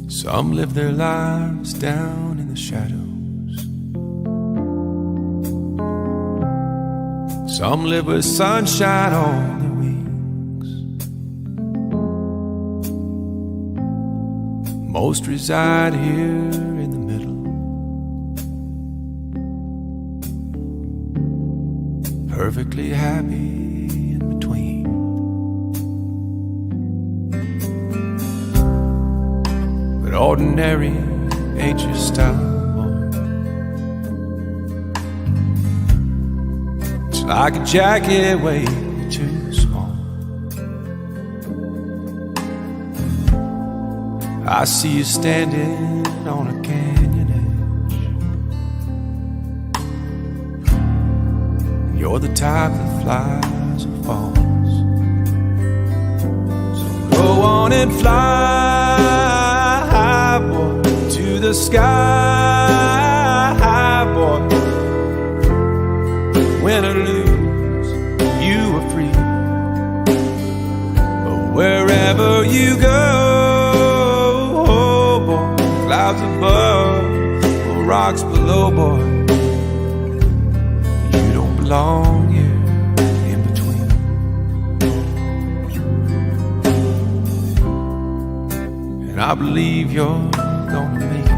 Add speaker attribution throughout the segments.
Speaker 1: Some live their lives down in the shadows. Some live with sunshine on their wings. Most reside here in the middle, perfectly happy in between. But ordinary ain't your style. Like a jacket way too small. I see you standing on a canyon edge. You're the type that flies or falls. So go on and fly, boy, to the sky, boy. Win or lose, you are free. But wherever you go, boy, clouds above or rocks below, boy, you don't belong here in between. And I believe you're gonna make it.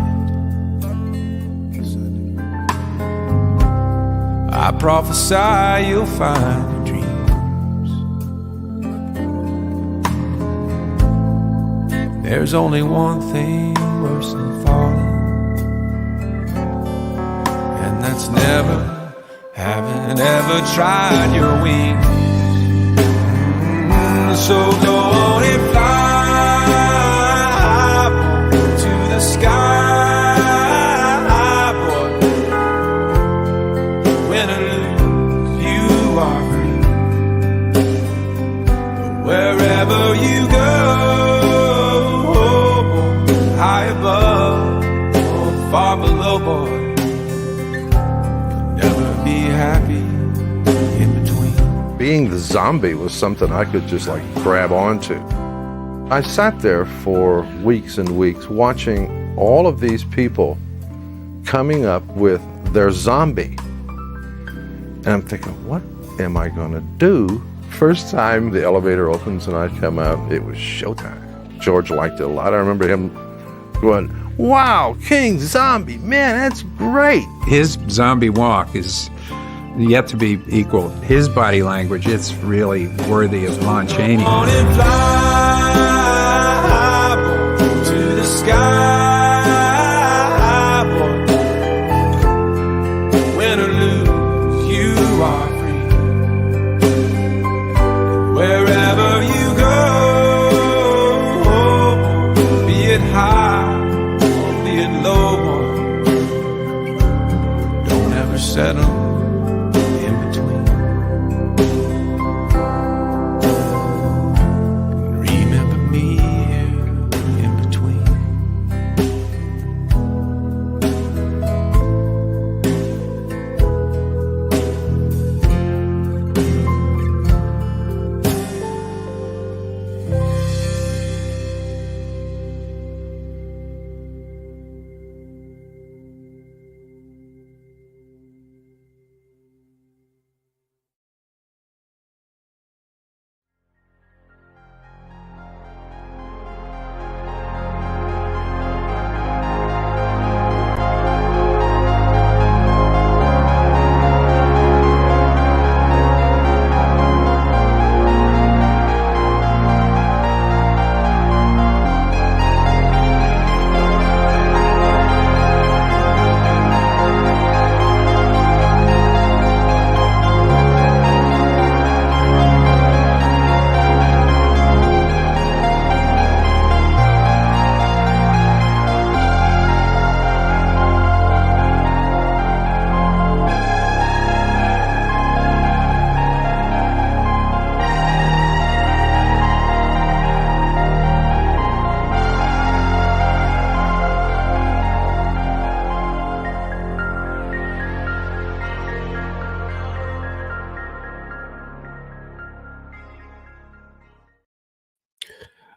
Speaker 1: I prophesy you'll find your dreams. There's only one thing worse than falling, and that's never having ever tried your wings. So go on and fly to the sky. Wherever you go, high above or far below, boy, you'll never be happy in between.
Speaker 2: Being the zombie was something I could just like grab onto. I sat there for weeks and weeks watching all of these people coming up with their zombie. And I'm thinking, what am I gonna do? First time the elevator opens and I come out, it was showtime. George liked it a lot. I remember him going, wow, King Zombie, man, that's great.
Speaker 3: His zombie walk is yet to be equaled. His body language, it's really worthy of Lon Chaney.
Speaker 1: On and fly, boy, to the sky, boy. Win or lose, you are free. Wherever you go, be it high or be it low, don't ever settle in between. Remember me here in between.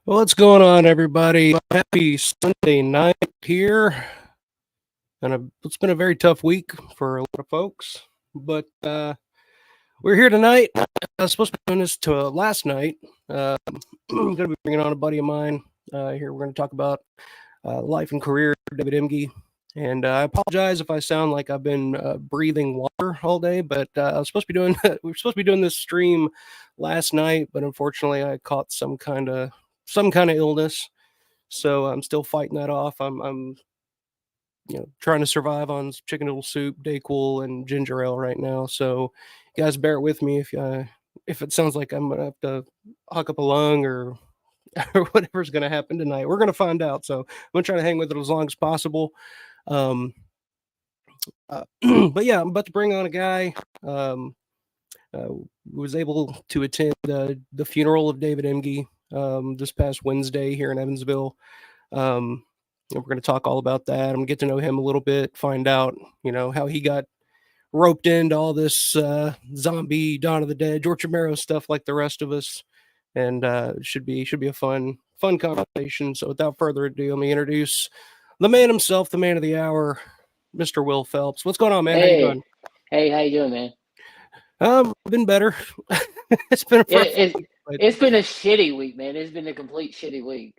Speaker 4: Well, what's going on, everybody? Happy Sunday night here. And it's been a very tough week for a lot of folks, but we're here tonight. I was supposed to be doing this to last night. I'm going to be bringing on a buddy of mine here. We're going to talk about life and career of David Emge. And I apologize if I sound like I've been breathing water all day, but I was supposed to be doing we were supposed to be doing this stream last night, but unfortunately I caught some kind of illness. So I'm still fighting that off. I'm trying to survive on chicken noodle soup, Dayquil, and ginger ale right now. So you guys bear with me if it sounds like I'm gonna have to hook up a lung or or whatever's gonna happen tonight. We're gonna find out. So I'm gonna try to hang with it as long as possible. Um, but yeah, I'm about to bring on a guy. Was able to attend the funeral of David Emge this past Wednesday here in Evansville. And we're going to talk all about that. I'm going to get to know him a little bit, find out, how he got roped into all this zombie, Dawn of the Dead, George Romero stuff like the rest of us. And it should be a fun conversation. So without further ado, let me introduce the man himself, the man of the hour, Mr. Will Phelps. What's going on, man? How you doing?
Speaker 5: Hey, how you doing, man?
Speaker 4: Been better. It's been
Speaker 5: it's been a shitty week, man. It's been a complete shitty week.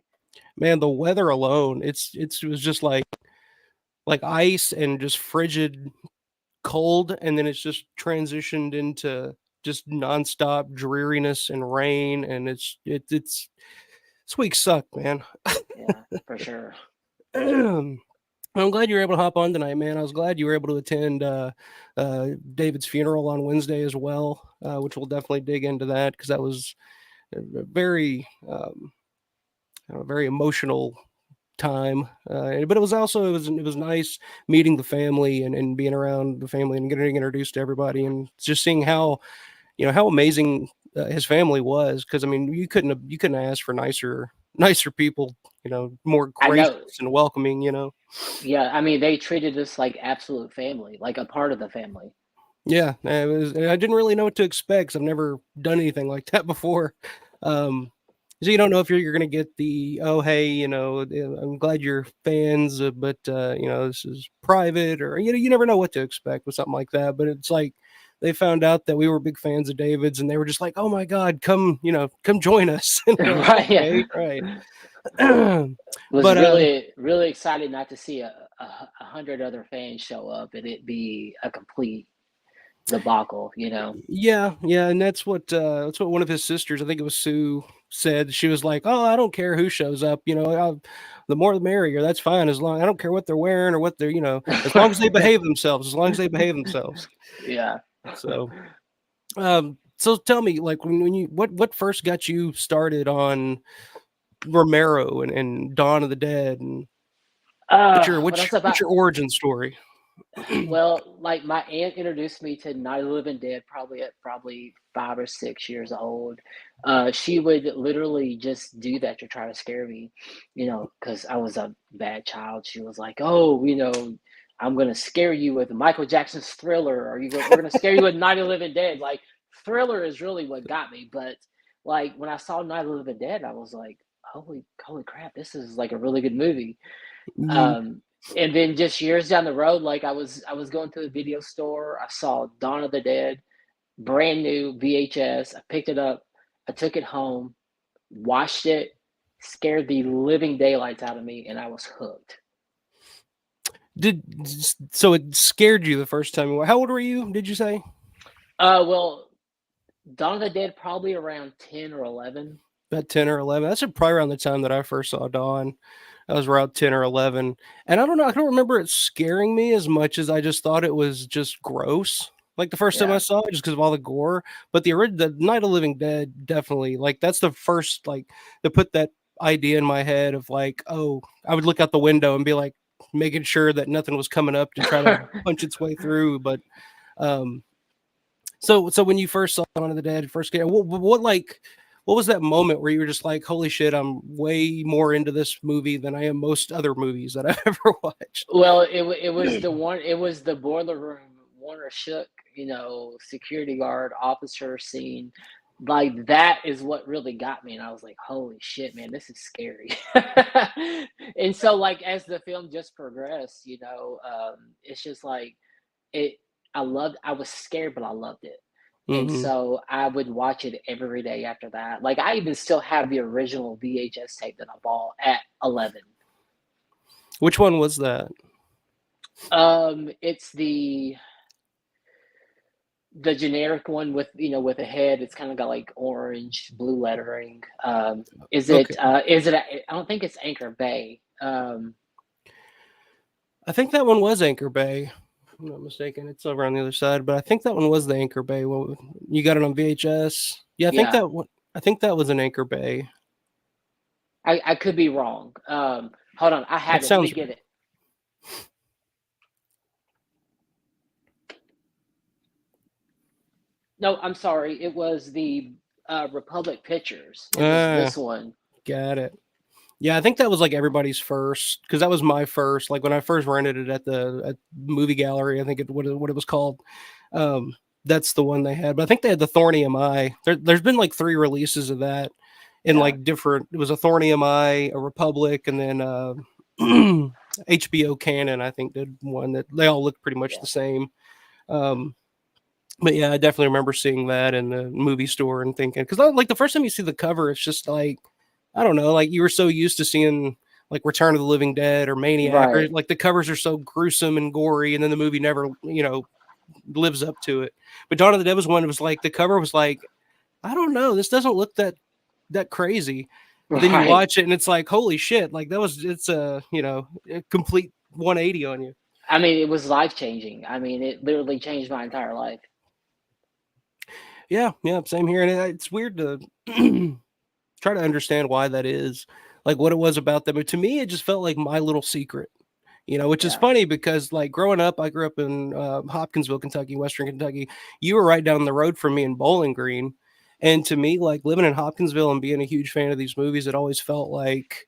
Speaker 4: Man, the weather alone, it was just like ice and just frigid cold, and then it's just transitioned into just nonstop dreariness and rain, and it's this week sucked, man.
Speaker 5: Yeah, for sure.
Speaker 4: I'm glad you were able to hop on tonight, man. I was glad you were able to attend David's funeral on Wednesday as well, which we'll definitely dig into that because that was a very very emotional time. But it was also it was nice meeting the family and being around the family and getting introduced to everybody and just seeing how how amazing his family was. Because I mean, you couldn't ask for nicer people, more gracious and welcoming.
Speaker 5: Yeah, I mean, they treated us like absolute family, like a part of the family.
Speaker 4: Yeah, I didn't really know what to expect 'cause I've never done anything like that before. So you don't know if you're going to get the, oh, hey, I'm glad you're fans, but, this is private, or, you never know what to expect with something like that. But it's like they found out that we were big fans of David's and they were just like, oh my God, come join us.
Speaker 5: Right.
Speaker 4: Okay, right.
Speaker 5: Was really excited not to see 100 other fans show up and it be a complete debacle,
Speaker 4: Yeah, and that's what one of his sisters, I think it was Sue, said. She was like, oh, I don't care who shows up, the more the merrier. That's fine, as long I don't care what they're wearing or what they're, as long as they behave themselves.
Speaker 5: Yeah.
Speaker 4: So tell me, like, when you what first got you started on Romero and Dawn of the Dead, and what's your origin story?
Speaker 5: Well, like my aunt introduced me to Night of the Living Dead probably at 5 or 6 years old. She would literally just do that to try to scare me, because I was a bad child. She was like, "Oh, I'm gonna scare you with Michael Jackson's Thriller, or we're gonna scare you with Night of the Living Dead." Like Thriller is really what got me, but like when I saw Night of the Living Dead, I was like, "Holy crap, this is like a really good movie." And then just years down the road, like I was going to the video store. I saw Dawn of the Dead, brand new VHS. I picked it up. I took it home, watched it, scared the living daylights out of me, and I was hooked.
Speaker 4: So it scared you the first time? How old were you, did you say?
Speaker 5: Well, Dawn of the Dead probably around 10 or 11.
Speaker 4: About 10 or 11. That's probably around the time that I first saw Dawn. I was around 10 or 11. And I don't know, I don't remember it scaring me as much as I just thought it was just gross. Like the first time I saw it, just because of all the gore. But the Night of the Living Dead, definitely, like that's the first, like, to put that idea in my head of like, oh, I would look out the window and be like making sure that nothing was coming up to try to punch its way through. But so when you first saw Dawn of the Dead, what was that moment where you were just like, holy shit, I'm way more into this movie than I am most other movies that I've ever watched?
Speaker 5: Well, it was the boiler room Warner Shook, security guard officer scene. like that is what really got me, and I was like, holy shit, man, this is scary. And so like as the film just progressed, it's just like it I was scared, but I loved it. And
Speaker 4: Hmm.
Speaker 5: so I would watch it every day after that. Like I even still have the original VHS tape that I bought at 11.
Speaker 4: Which one was that?
Speaker 5: It's the generic one with with a head. It's kind of got like orange, blue lettering.
Speaker 4: Okay.
Speaker 5: I don't think it's Anchor Bay.
Speaker 4: I think that one was Anchor Bay. If I'm not mistaken. It's over on the other side, but I think that one was the Anchor Bay. Well, you got it on VHS. Yeah, I think
Speaker 5: Yeah,
Speaker 4: that one. I think that was an Anchor Bay.
Speaker 5: I could be wrong. Hold on, I
Speaker 4: That
Speaker 5: have it. Let me
Speaker 4: sounds
Speaker 5: get
Speaker 4: right.
Speaker 5: it. No, I'm sorry. It was the Republic Pictures. It was
Speaker 4: Ah,
Speaker 5: this one.
Speaker 4: got it. Yeah, I think that was like everybody's first because that was my first. Like when I first rented it at the movie gallery, I think what it was called. Um, that's the one they had. But I think they had the Thornium Eye. There's been like 3 releases of that in
Speaker 5: Yeah,
Speaker 4: like different. It was a Thornium Eye, a Republic, and then HBO Canon. I think did one that they all look pretty much
Speaker 5: yeah,
Speaker 4: the same. Um, but yeah, I definitely remember seeing that in the movie store and thinking because like the first time you see the cover, it's just like I don't know, like you were so used to seeing like Return of the Living Dead or Maniac, or
Speaker 5: right.
Speaker 4: like the covers are so gruesome and gory, and then the movie never, lives up to it. But Dawn of the Dead was one. It was like the cover was like, I don't know, this doesn't look that crazy. But then you
Speaker 5: Right.
Speaker 4: watch it and it's like, holy shit, like it's a complete 180 on you.
Speaker 5: I mean, it was life changing. I mean, it literally changed my entire life.
Speaker 4: Yeah, yeah, same here. And it's weird to try to understand why that is, like what it was about them. But to me, it just felt like my little secret. Which is
Speaker 5: Yeah.
Speaker 4: funny because like growing up, I grew up in Hopkinsville, Kentucky, Western Kentucky. You were right down the road from me in Bowling Green. And to me, like living in Hopkinsville and being a huge fan of these movies, it always felt like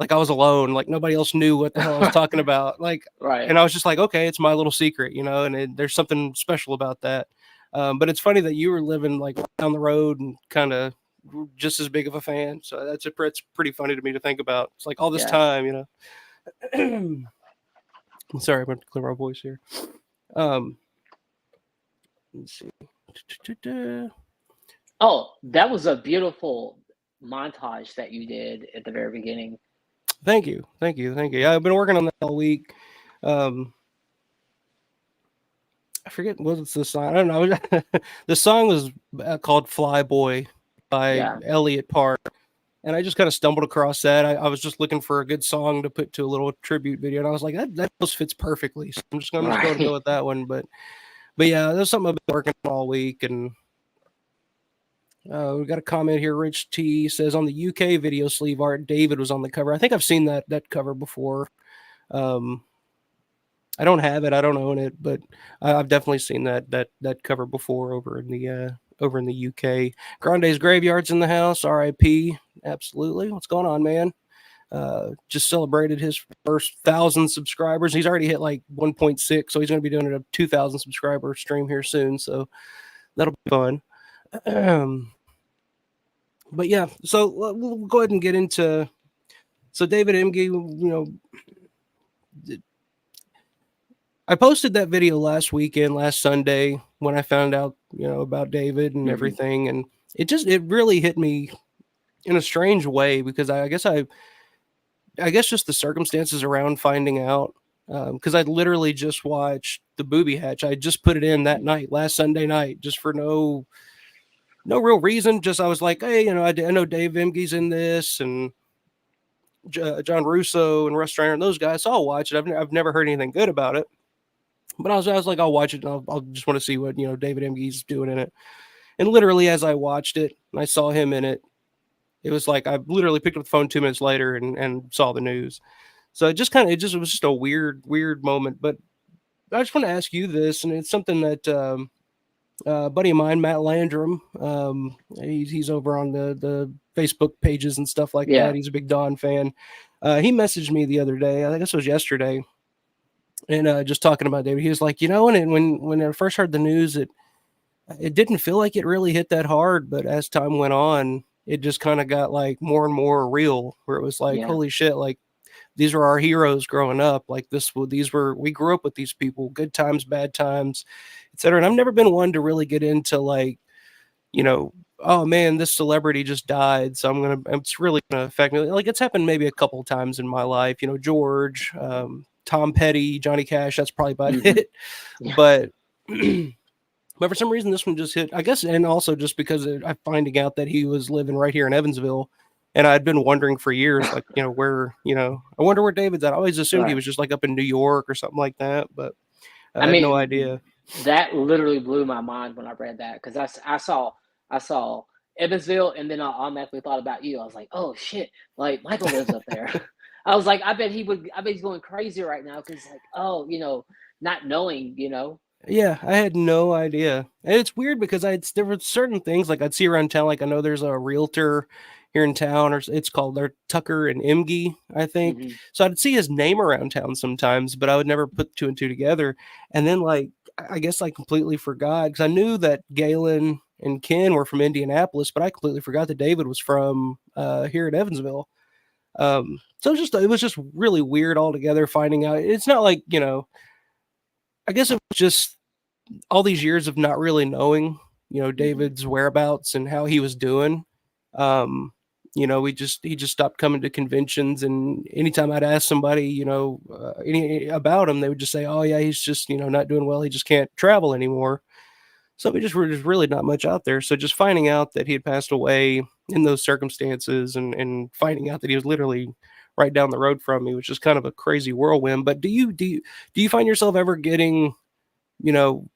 Speaker 4: I was alone, like nobody else knew what the hell I was talking about. Like,
Speaker 5: Right.
Speaker 4: and I was just like, okay, it's my little secret, and there's something special about that. But it's funny that you were living like down the road and kind of just as big of a fan. So it's pretty funny to me to think about. It's like all this
Speaker 5: Yeah.
Speaker 4: time. Sorry, I'm going to clear my voice here. Um, let's see.
Speaker 5: Oh, that was a beautiful montage that you did at the very beginning.
Speaker 4: Thank you, thank you, thank you. Yeah, I've been working on that all week. Um, I forget what's the song. I don't know. The song was called "Flyboy" by
Speaker 5: Yeah.
Speaker 4: Elliott Park, and I just kind of stumbled across that. I was just looking for a good song to put to a little tribute video, and I was like, that just fits perfectly. So I'm just going to go
Speaker 5: Right.
Speaker 4: with that one. But yeah, that's something I've been working on all week, and we got a comment here. Rich T says on the UK video sleeve art, David was on the cover. I think I've seen that cover before. Um, I don't have it. I don't own it, but I've definitely seen that cover before over in the UK. Grande's Graveyard's in the house. R.I.P. Absolutely. What's going on, man? Just celebrated his first 1,000 subscribers. He's already hit like 1.6, so he's going to be doing a 2,000 subscriber stream here soon. So that'll be fun. But yeah, so we'll go ahead and get into. So David Emge, I posted that video last Sunday, when I found out, about David and
Speaker 5: Hmm.
Speaker 4: everything, and it really hit me in a strange way because I guess just the circumstances around finding out. Because I literally just watched the Booby Hatch. I just put it in that night, last Sunday night, just for no real reason. Just I was like, hey, I know Dave Emge's in this, and John Russo and Russ Steiner and those guys. So I'll watch it. I've never heard anything good about it, but I was like, I'll watch it. And I'll just want to see what David Emge's doing in it. And literally, as I watched it and I saw him in it, it was like I literally picked up the phone 2 minutes later and saw the news. So it was just a weird moment. But I just want to ask you this, and it's something that a buddy of mine, Matt Landrum, he's over on the Facebook pages and stuff like that.
Speaker 5: Yeah.
Speaker 4: He's a big Don fan. He messaged me the other day. I guess it was yesterday, and just talking about David. He was like, when I first heard the news that it didn't feel like it really hit that hard, but as time went on, it just kind of got like more and more real, where it was like,
Speaker 5: Yeah.
Speaker 4: holy shit, like these were our heroes growing up. Like we grew up with these people, good times, bad times, etc. And I've never been one to really get into like, you know, oh man, this celebrity just died, so it's really gonna affect me. Like it's happened maybe a couple of times in my life, George, Tom Petty, Johnny Cash. That's probably about
Speaker 5: Hmm.
Speaker 4: it.
Speaker 5: Yeah.
Speaker 4: But but for some reason, this one just hit. I guess, and also just because I'm finding out that he was living right here in Evansville, and I'd been wondering for years, like where, I wonder where David's at. I always assumed he
Speaker 5: Right.
Speaker 4: was just like up in New York or something like that, but I
Speaker 5: I
Speaker 4: had no
Speaker 5: mean,
Speaker 4: idea.
Speaker 5: that literally blew my mind when I read that because I saw Evansville, and then I automatically thought about you. I was like, oh shit, like Michael lives up there. I was like, I bet he's going crazy right now because like, oh, not knowing.
Speaker 4: Yeah, I had no idea. And it's weird because there were certain things like I'd see around town. Like I know there's a realtor here in town, or it's called they're Tucker and Emge, I think.
Speaker 5: Hmm.
Speaker 4: So I'd see his name around town sometimes, but I would never put two and two together. And then like I guess I completely forgot because I knew that Galen and Ken were from Indianapolis, but I completely forgot that David was from here in Evansville. So it was just really weird altogether finding out. It's not like, I guess it was just all these years of not really knowing,
Speaker 5: Hmm.
Speaker 4: David's whereabouts and how he was doing. Um, he just stopped coming to conventions, and anytime I'd ask somebody, any about him, they would just say, "Oh yeah, he's just not doing well. He just can't travel anymore." So we just were just really not much out there. So just finding out that he had passed away in those circumstances, and finding out that he was literally right down the road from me, which is kind of a crazy whirlwind. But do you find yourself ever getting you know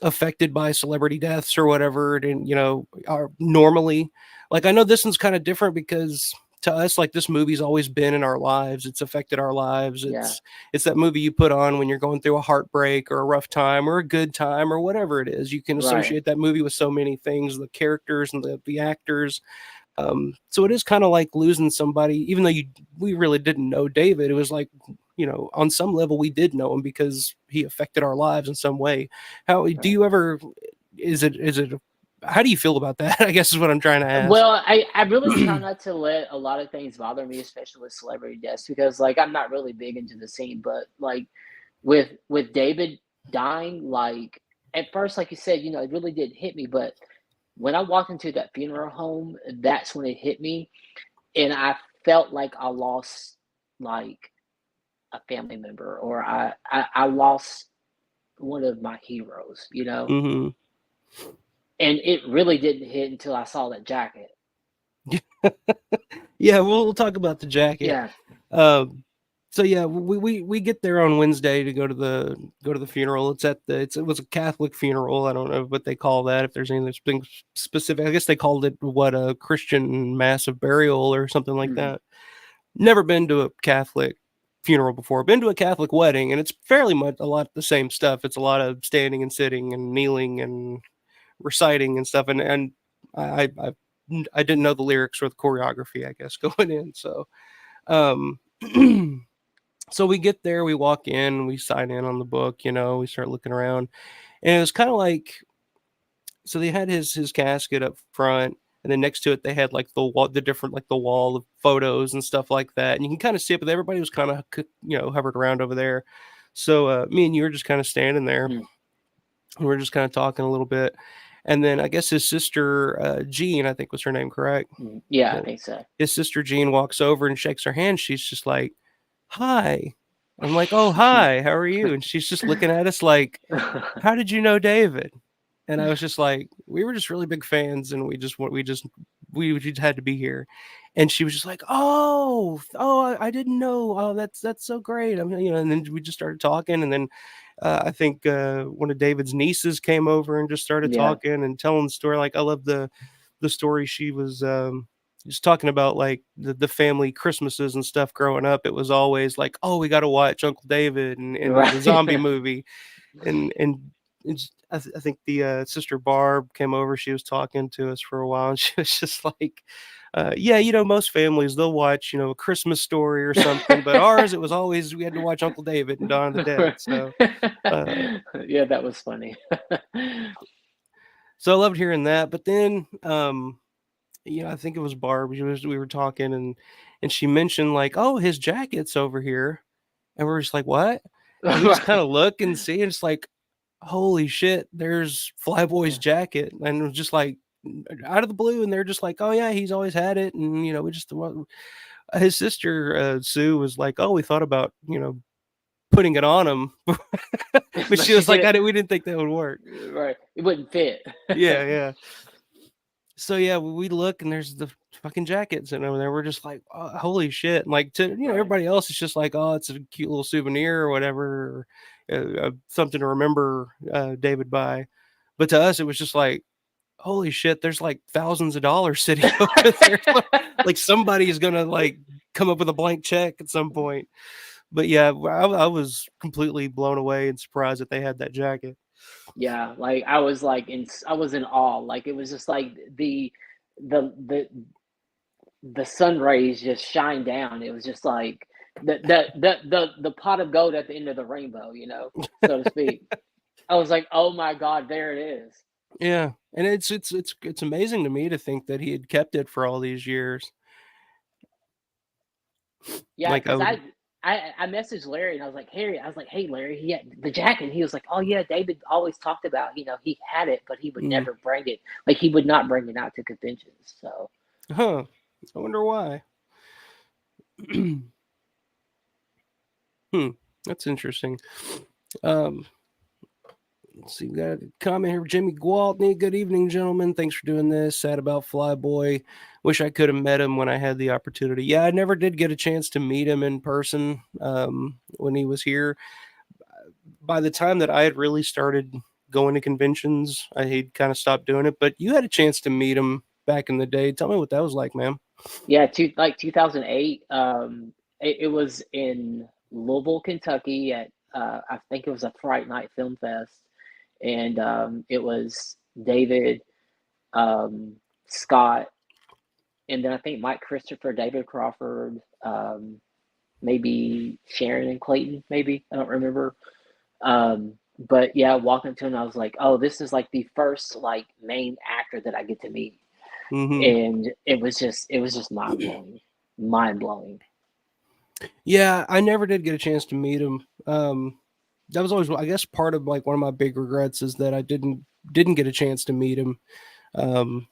Speaker 4: affected by celebrity deaths or whatever, and are normally, like, I know this one's kind of different because to us, like, this movie's always been in our lives. It's affected our lives.
Speaker 5: Yeah.
Speaker 4: It's that movie you put on when you're going through a heartbreak or a rough time or a good time or whatever it is. You can
Speaker 5: Right.
Speaker 4: associate that movie with so many things, the characters and the actors. So it is kind of like losing somebody, even though we really didn't know David. It was like, on some level we did know him because he affected our lives in some way. How do
Speaker 5: Right.
Speaker 4: you ever, is it, how do you feel about that? I guess is what I'm trying to ask.
Speaker 5: Well, I really try not to let a lot of things bother me, especially with celebrity deaths, because like I'm not really big into the scene, but like with David dying, like at first, like you said, it really did hit me, but when I walked into that funeral home, that's when it hit me, and I felt like I lost like a family member, or I lost one of my heroes.
Speaker 4: Hmm.
Speaker 5: And it really didn't hit until I saw that jacket.
Speaker 4: Yeah, we'll talk about the jacket.
Speaker 5: Yeah.
Speaker 4: Um, so yeah, we get there on Wednesday to go to the funeral. It was a Catholic funeral. I don't know what they call that. If there's anything specific, I guess they called it what, a Christian mass of burial or something like
Speaker 5: Mhm.
Speaker 4: that. Never been to a Catholic funeral before. Been to a Catholic wedding, and it's fairly much a lot the same stuff. It's a lot of standing and sitting and kneeling and reciting and stuff. And I didn't know the lyrics or the choreography, I guess, going in. So um so we get there, we walk in, we sign in on the book, we start looking around, and it was kind of like, so they had his casket up front, and then next to it they had like the different, like the wall of photos and stuff like that, and you can kind of see it, but everybody was kind of hovered around over there. So me and you were just kind of standing there,
Speaker 5: Mm.
Speaker 4: and we're just kind of talking a little bit, and then I guess his sister, Jean, I think was her name, correct?
Speaker 5: Mm. Yeah, I
Speaker 4: Yeah.
Speaker 5: think so.
Speaker 4: His sister Jean walks over and shakes her hand. She's just like, "Hi." I'm like, "Oh, hi. How are you?" And she's just looking at us like, "How did you know David?" And I was just like, "We were just really big fans, and we just had to be here." And she was just like, "Oh, I didn't know. Oh, that's so great." And then we just started talking, and then I think one of David's nieces came over and just started
Speaker 5: Yeah.
Speaker 4: talking and telling the story. Like, I love the story she was just talking about, like the family Christmases and stuff growing up. It was always like, "Oh, we got to watch Uncle David and the
Speaker 5: Right.
Speaker 4: zombie movie." And I think the sister Barb came over. She was talking to us for a while, and she was just like, "Yeah, most families they'll watch a Christmas Story or something, but ours it was always we had to watch Uncle David and Dawn of the Dead." So uh,
Speaker 5: Yeah, that was funny.
Speaker 4: So I loved hearing that. But then, I think it was Barb. We were talking, and she mentioned like, "Oh, his jacket's over here," and we're just like, "What?" And we just kind
Speaker 5: Right.
Speaker 4: of look and see, and it's like, "Holy shit! There's Flyboy's
Speaker 5: Yeah.
Speaker 4: jacket," and it was just like out of the blue, and they're just like, "Oh yeah, he's always had it," and we just his sister Sue was like, "Oh, we thought about putting it on him," but
Speaker 5: But
Speaker 4: she
Speaker 5: she
Speaker 4: was like,
Speaker 5: didn't.
Speaker 4: We didn't think that would work."
Speaker 5: Right. It wouldn't fit.
Speaker 4: Yeah, yeah. So yeah, we look and there's the fucking jackets and over there. We're just like, oh, holy shit! And like to
Speaker 5: Right.
Speaker 4: everybody else, it's just like, oh, it's a cute little souvenir or whatever, something to remember David by. But to us, it was just like, holy shit! There's like thousands of dollars sitting over there. Like somebody is gonna like come up with a blank check at some point. But yeah, I was completely blown away and surprised that they had that jacket.
Speaker 5: Yeah, like I was like I was in awe. Like it was just like the the the sun rays just shine down. It was just like the pot of gold at the end of the rainbow, so to speak. I was like, oh my God, there it is.
Speaker 4: Yeah, and it's amazing to me to think that he had kept it for all these years.
Speaker 5: Yeah,
Speaker 4: Like I
Speaker 5: because
Speaker 4: would,
Speaker 5: I messaged Larry and I was like, Harry, I was like, hey Larry, he had the jacket. He was like, oh yeah, David always talked about, he had it, but he would
Speaker 4: mm,
Speaker 5: never bring it. Like he would not bring it out to conventions. So
Speaker 4: huh? I wonder why. Hmm, that's interesting. Um, let's see, we got a comment here. Jimmy Gwaltney. Good evening, gentlemen. Thanks for doing this. Sad about Flyboy. Wish I could have met him when I had the opportunity. Yeah, I never did get a chance to meet him in person when he was here. By the time that I had really started going to conventions, I had kind of stopped doing it. But you had a chance to meet him back in the day. Tell me what that was like, man.
Speaker 5: yeah, like 2008. It was in Louisville, Kentucky at I think it was a Fright Night Film Fest, and it was David, um, Scott, and then I think Mike Christopher, David Crawford, maybe Sharon and Clayton, maybe I don't remember. But yeah, walking to him, I was like, oh, this is like the first like main actor that I get to meet,
Speaker 4: Hmm.
Speaker 5: and it was just mind blowing.
Speaker 4: Yeah, I never did get a chance to meet him. That was always, I guess, part of like one of my big regrets is that I didn't get a chance to meet him. Um,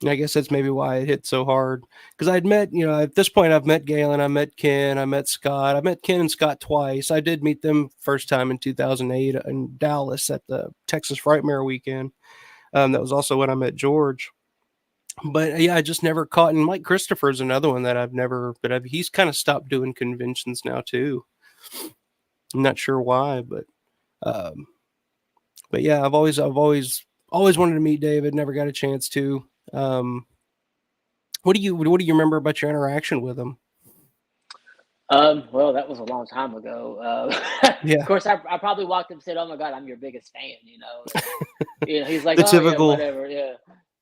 Speaker 4: and I guess that's maybe why it hit so hard because I'd met, at this point, I've met Galen, I met Ken, I met Scott, I met Ken and Scott twice. I did meet them first time in 2008 in Dallas at the Texas Frightmare weekend. That was also when I met George. But yeah, I just never caught. And Mike Christopher's another one that I've never, but he's kind of stopped doing conventions now too. I'm not sure why, um, but yeah, always wanted to meet David. Never got a chance to. Um, what do you remember about your interaction with him?
Speaker 5: Well, that was a long time ago. Of
Speaker 4: Yeah,
Speaker 5: course, I probably walked up and said, "Oh my God, I'm your biggest fan," and he's like,
Speaker 4: the
Speaker 5: "Oh yeah,
Speaker 4: typical.
Speaker 5: whatever, yeah,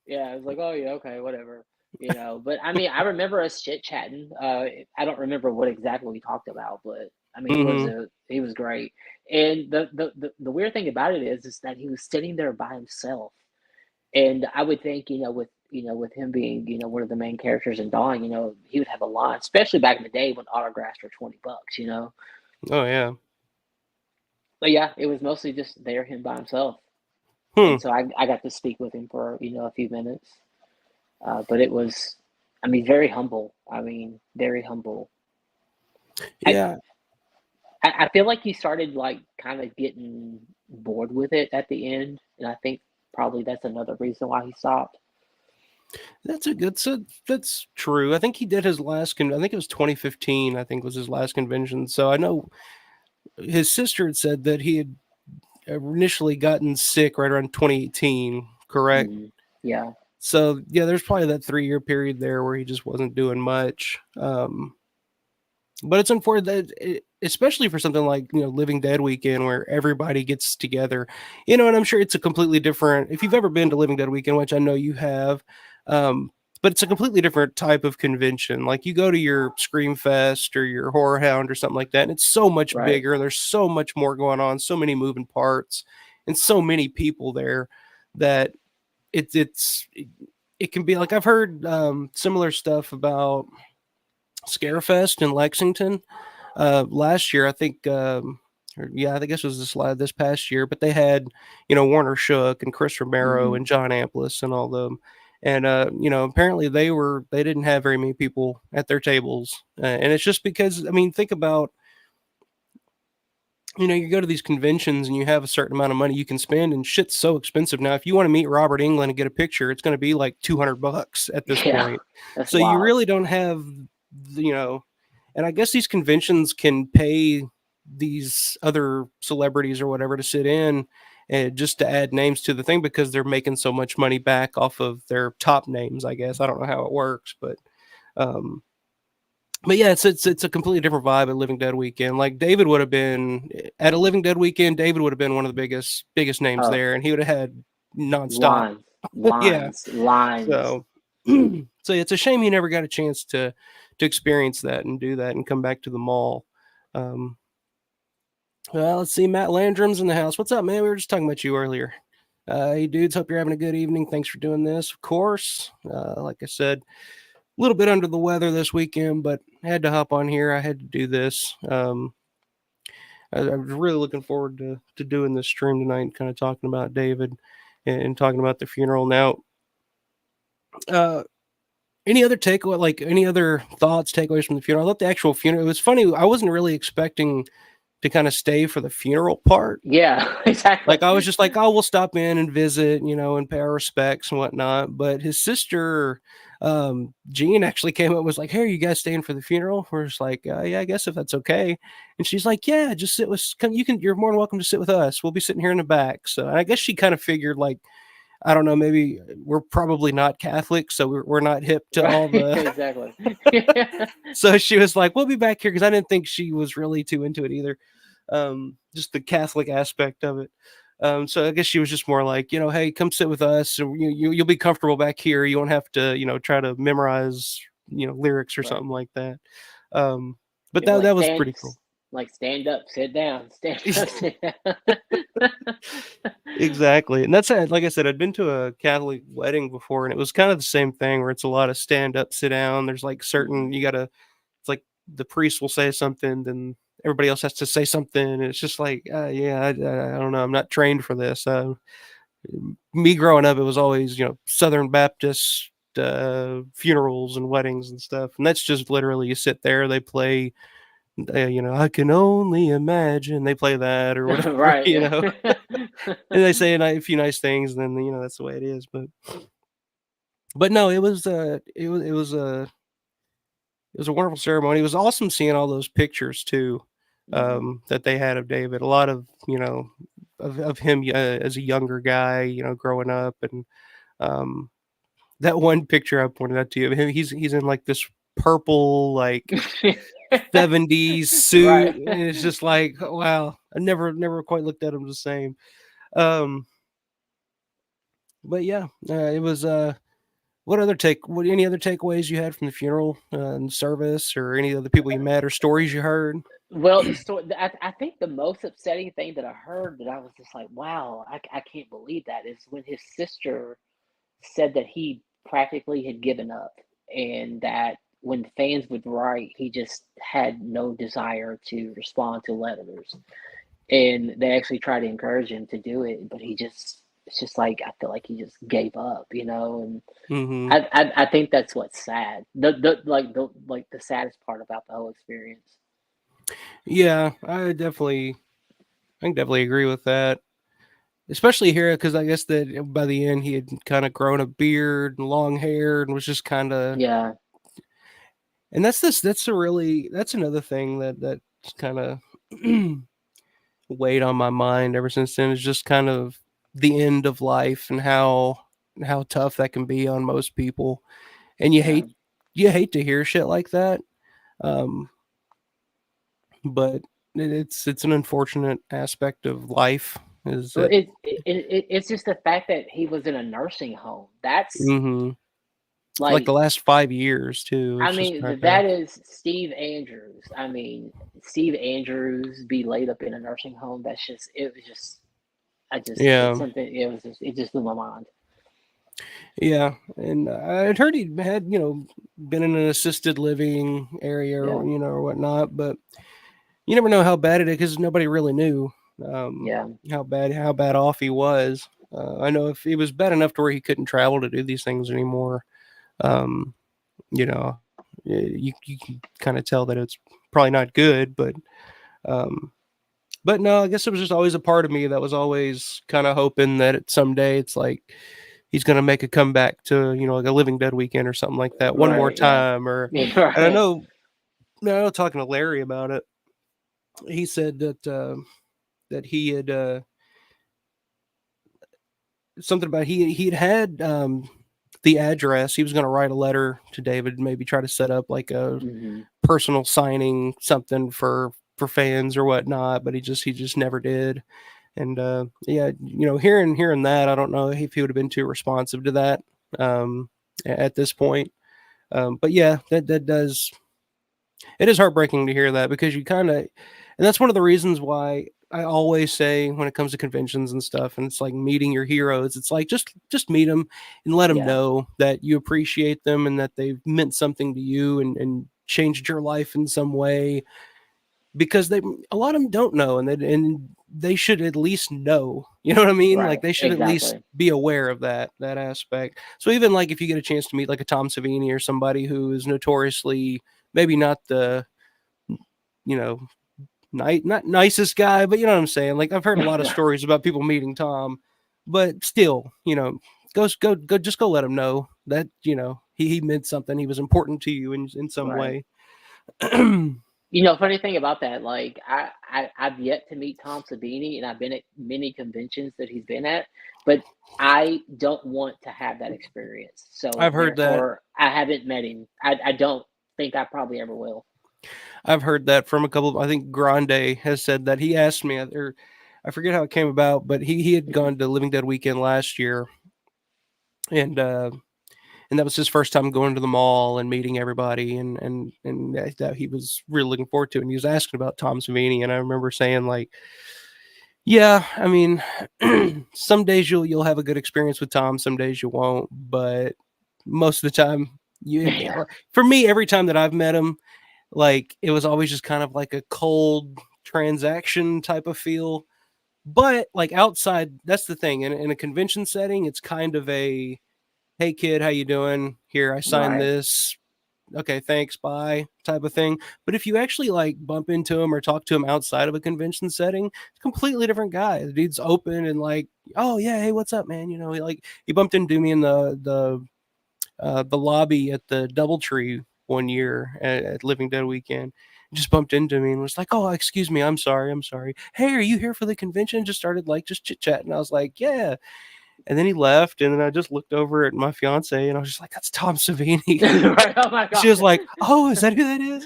Speaker 5: yeah." I was like, "Oh yeah, okay, whatever." But I mean, I remember us chit chatting. I don't remember what exactly we talked about, but I mean,
Speaker 4: Hmm.
Speaker 5: he was great. And the weird thing about it is that he was sitting there by himself. And I would think, with him being, one of the main characters in Dawn, he would have a line, especially back in the day when autographs were $20.
Speaker 4: Oh yeah.
Speaker 5: But yeah, it was mostly just there, him by himself.
Speaker 4: Hmm.
Speaker 5: And so I got to speak with him for, a few minutes. But it was, I mean, very humble. I mean, very humble. I,
Speaker 4: Yeah,
Speaker 5: I feel like he started like kind of getting bored with it at the end. And I think probably that's another reason why he stopped.
Speaker 4: that's a good. So that's true. I think he did his last. I think it was 2015. I think was his last convention. So I know his sister had said that he had initially gotten sick right around 2018, correct?
Speaker 5: Mm, yeah,
Speaker 4: So yeah, there's probably that 3 year period there where he just wasn't doing much. But it's unfortunate that, especially for something like Living Dead Weekend, where everybody gets together, and I'm sure it's a completely different. If you've ever been to Living Dead Weekend, which I know you have, um, but it's a completely different type of convention. Like you go to your Scream Fest or your Horror Hound or something like that, and it's so much
Speaker 5: right.
Speaker 4: bigger. There's so much more going on, so many moving parts, and so many people there that it can be like, I've heard similar stuff about Scarefest in Lexington last year. I think I guess it was this past year, but they had, Warner Shook and Chris Romero and John Amplis and all them. And apparently they didn't have very many people at their tables, and it's just because, I mean, think about, you go to these conventions and you have a certain amount of money you can spend, and shit's so expensive now. If you want to meet Robert Englund and get a picture, it's going to be like $200 at this point.
Speaker 5: That's
Speaker 4: So
Speaker 5: wild.
Speaker 4: you really don't have, and I guess these conventions can pay these other celebrities or whatever to sit in and just to add names to the thing, because they're making so much money back off of their top names, I guess. I don't know how it works, um, but yeah, it's a completely different vibe at Living Dead Weekend. Like, David would have been at a Living Dead Weekend. David would have been one of the biggest names there, and he would have had nonstop
Speaker 5: lines.
Speaker 4: So, so it's a shame he never got a chance to experience that and do that and come back to the mall. Well, let's see. Matt Landrum's in the house. What's up, man? We were just talking about you earlier. Hey, dudes. Hope you're having a good evening. Thanks for doing this. Of course, like I said, a little bit under the weather this weekend, but I had to hop on here. I had to do this. I was really looking forward to doing this stream tonight and kind of talking about David and talking about the funeral. Now, any other takeaway, like any other thoughts, takeaways from the funeral? I thought the actual funeral, it was funny. I wasn't really expecting to kind of stay for the funeral part.
Speaker 5: Yeah, exactly.
Speaker 4: Like, I was just like, oh, we'll stop in and visit, and pay our respects and whatnot. But his sister, Jean, actually came up and was like, hey, are you guys staying for the funeral? We're just like, yeah, I guess if that's okay. And she's like, yeah, just you're more than welcome to sit with us. We'll be sitting here in the back. So I guess she kind of figured, like, I don't know, maybe we're probably not Catholic, so we're not hip to all the
Speaker 5: exactly.
Speaker 4: So she was like, we'll be back here, because I didn't think she was really too into it either. Just the Catholic aspect of it. So I guess she was just more like, hey, come sit with us, and you'll be comfortable back here. You won't have to, try to memorize, lyrics or something like that. But that was pretty cool.
Speaker 5: Like, stand up, sit down, stand up, sit down.
Speaker 4: Exactly. And that's it. Like I said, I'd been to a Catholic wedding before, and it was kind of the same thing, where it's a lot of stand up, sit down. There's like certain, it's like the priest will say something, then everybody else has to say something. And it's just like, I don't know. I'm not trained for this. Me growing up, it was always, Southern Baptist funerals and weddings and stuff. And that's just literally, you sit there, they play, I can only imagine, they play that or whatever,
Speaker 5: right.
Speaker 4: And they say a few nice things, and then, that's the way it is. But no, it was a wonderful ceremony. It was awesome seeing all those pictures too, that they had of David. A lot of, of him as a younger guy, growing up. And that one picture I pointed out to you, he's in like this purple, like 70s suit. Right. And it's just like, oh, wow, I never quite looked at him the same. But yeah, it was any other takeaways you had from the funeral and service, or any other people you met, or stories you heard?
Speaker 5: Well, I think the most upsetting thing that I heard, that I was just like, wow, I can't believe that, is when his sister said that he practically had given up, and that when fans would write, he just had no desire to respond to letters. And they actually tried to encourage him to do it, but it's just like, I feel like he just gave up, and I think that's what's sad. The saddest part about the whole experience.
Speaker 4: Yeah, I definitely agree with that. Especially here, because I guess that by the end he had kind of grown a beard and long hair and was just kind of,
Speaker 5: yeah.
Speaker 4: And that's another thing that kind of weighed on my mind ever since then, is just kind of the end of life and how tough that can be on most people. And you hate to hear shit like that. But it's an unfortunate aspect of life.
Speaker 5: It's just the fact that he was in a nursing home. That's
Speaker 4: like the last 5 years too.
Speaker 5: I mean, that is Steve Andrews. I mean, Steve Andrews be laid up in a nursing home. It just blew my mind.
Speaker 4: Yeah, and I'd heard he had, been in an assisted living area
Speaker 5: Yeah,
Speaker 4: or, or whatnot, but you never know how bad it is because nobody really knew
Speaker 5: yeah,
Speaker 4: how bad off he was. I know if he was bad enough to where he couldn't travel to do these things anymore, um, you can kind of tell that it's probably not good, um, but no, I guess it was just always a part of me that was always kind of hoping that someday it's like he's gonna make a comeback to like a Living Dead weekend or something like that one more
Speaker 5: right, yeah,
Speaker 4: time. Or and
Speaker 5: right,
Speaker 4: I know talking to Larry about it, he said that he had something about he'd had the address. He was going to write a letter to David, maybe try to set up like a
Speaker 5: hmm
Speaker 4: personal signing something for fans or whatnot, but he just never did. And yeah, hearing that, I don't know if he would have been too responsive to that at this point. But yeah, that does it is heartbreaking to hear that because you kind of, and that's one of the reasons why I always say when it comes to conventions and stuff, and it's like meeting your heroes, it's like just meet them and let them
Speaker 5: yeah,
Speaker 4: know that you appreciate them and that they've meant something to you and changed your life in some way, because a lot of them don't know, and they should at least know. You know what I mean?
Speaker 5: right,
Speaker 4: Like they should at least
Speaker 5: exactly,
Speaker 4: be aware of that aspect. So even like if you get a chance to meet like a Tom Savini or somebody who is notoriously maybe not the you know not nicest guy, but you know what I'm saying. Like I've heard a lot of stories about people meeting Tom, but still, just go let him know that he meant something. He was important to you in some
Speaker 5: right.
Speaker 4: way.
Speaker 5: Funny thing about that, like I've yet to meet Tom Savini, and I've been at many conventions that he's been at, but I don't want to have that experience. So
Speaker 4: I've heard that.
Speaker 5: therefore, I haven't met him. I don't think I probably ever will.
Speaker 4: I've heard that from a couple. I think Grande has said that. He asked me, or I forget how it came about, but he had
Speaker 5: Mhm.
Speaker 4: gone to Living Dead weekend last year, and that was his first time going to the mall and meeting everybody, and that he was really looking forward to. And he was asking about Tom Savini, and I remember saying like, yeah, I mean, some days you'll have a good experience with Tom, some days you won't, but most of the time,
Speaker 5: Yeah,
Speaker 4: for me, every time that I've met him, like it was always just kind of like a cold transaction type of feel. But like outside, that's the thing. In a convention setting, it's kind of a hey kid, how you doing? Here, I signed
Speaker 5: right.
Speaker 4: this. Okay, thanks, bye type of thing. But if you actually like bump into him or talk to him outside of a convention setting, it's a completely different guy. The dude's open and like, oh yeah, hey, what's up, man? He bumped into me in the lobby at the DoubleTree one year at Living Dead weekend. Just bumped into me and was like, "Oh, excuse me, I'm sorry, I'm sorry. Hey, are you here for the convention?" Just started like just chit chatting. I was like, "Yeah," and then he left, and then I just looked over at my fiance, and I was just like, "That's Tom Savini."
Speaker 5: Right. Oh my
Speaker 4: She was
Speaker 5: god.
Speaker 4: like, "Oh, is that who that is?"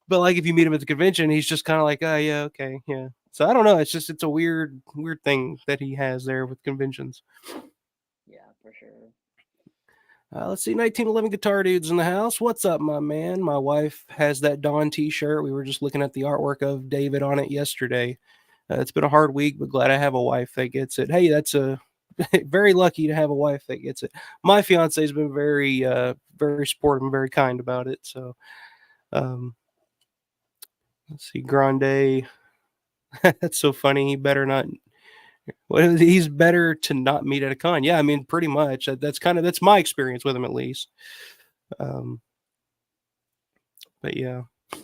Speaker 4: But like, if you meet him at the convention, he's just kind of like, "Oh, yeah, okay, yeah." So I don't know. It's a weird thing that he has there with conventions.
Speaker 5: Yeah, for sure.
Speaker 4: Let's see, 1911 Guitar Dudes in the house. What's up, my man? My wife has that Dawn t-shirt. We were just looking at the artwork of David on it yesterday. It's been a hard week, but glad I have a wife that gets it. Hey, that's a very lucky to have a wife that gets it. My fiance's been very supportive and very kind about it. So, um, let's see, Grande. That's so funny. He better not. Well, he's better to not meet at a con. Yeah, I mean, pretty much. That's my experience with him at least. Um, but yeah. I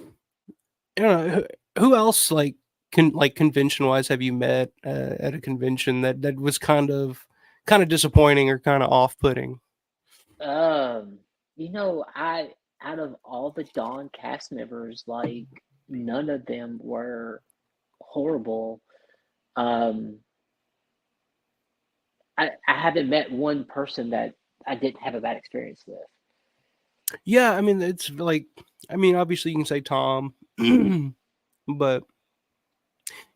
Speaker 4: don't know who else like convention wise have you met at a convention that was kind of disappointing or kind of off putting.
Speaker 5: Um, I out of all the Dawn cast members, like none of them were horrible. Um, I haven't met one person that I didn't have a bad experience with.
Speaker 4: Yeah, I mean it's like I mean obviously you can say Tom, but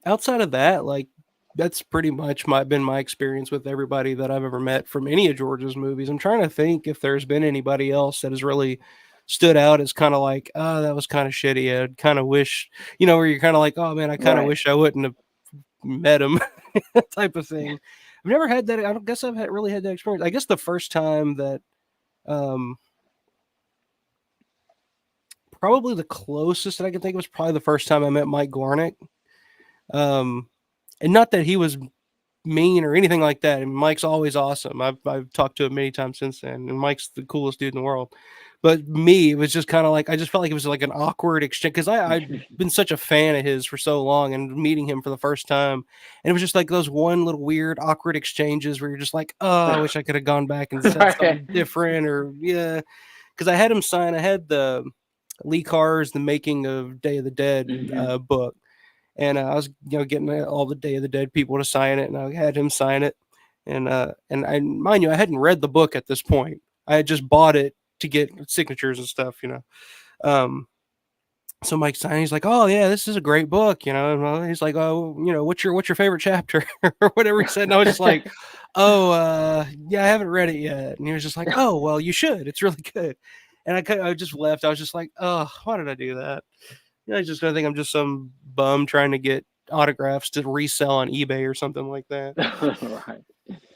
Speaker 4: outside of that, like that's pretty much been my experience with everybody that I've ever met from any of George's movies. I'm trying to think if there's been anybody else that has really stood out as kind of like, oh, that was kind of shitty. I kind of wish, where you're kind of like, oh man, I kind of
Speaker 5: Right.
Speaker 4: wish I wouldn't have met him type of thing. I've never had that. I don't guess I've really had that experience. I guess the first time that, probably the closest that I can think of was probably the first time I met Mike Gornick. And not that he was mean or anything like that. I mean, Mike's always awesome. I've talked to him many times since then, and Mike's the coolest dude in the world. But me, it was just kind of like I just felt like it was like an awkward exchange because I've been such a fan of his for so long, and meeting him for the first time, and it was just like those one little weird awkward exchanges where you're just like, oh, I wish I could have gone back and said something different, or yeah, because I had him sign. I had the Lee Carr's The Making of Day of the Dead book. And I was, getting all the Day of the Dead people to sign it, and I had him sign it. And I, mind you, I hadn't read the book at this point. I had just bought it to get signatures and stuff, So Mike signed. He's like, "Oh yeah, this is a great book," And he's like, "Oh, what's your favorite chapter or whatever he said?" And I was just like, "Oh, yeah, I haven't read it yet." And he was just like, "Oh, well, you should. It's really good." And I just left. I was just like, "Oh, why did I do that?" I just gonna think I'm just some bum trying to get autographs to resell on eBay or something like that.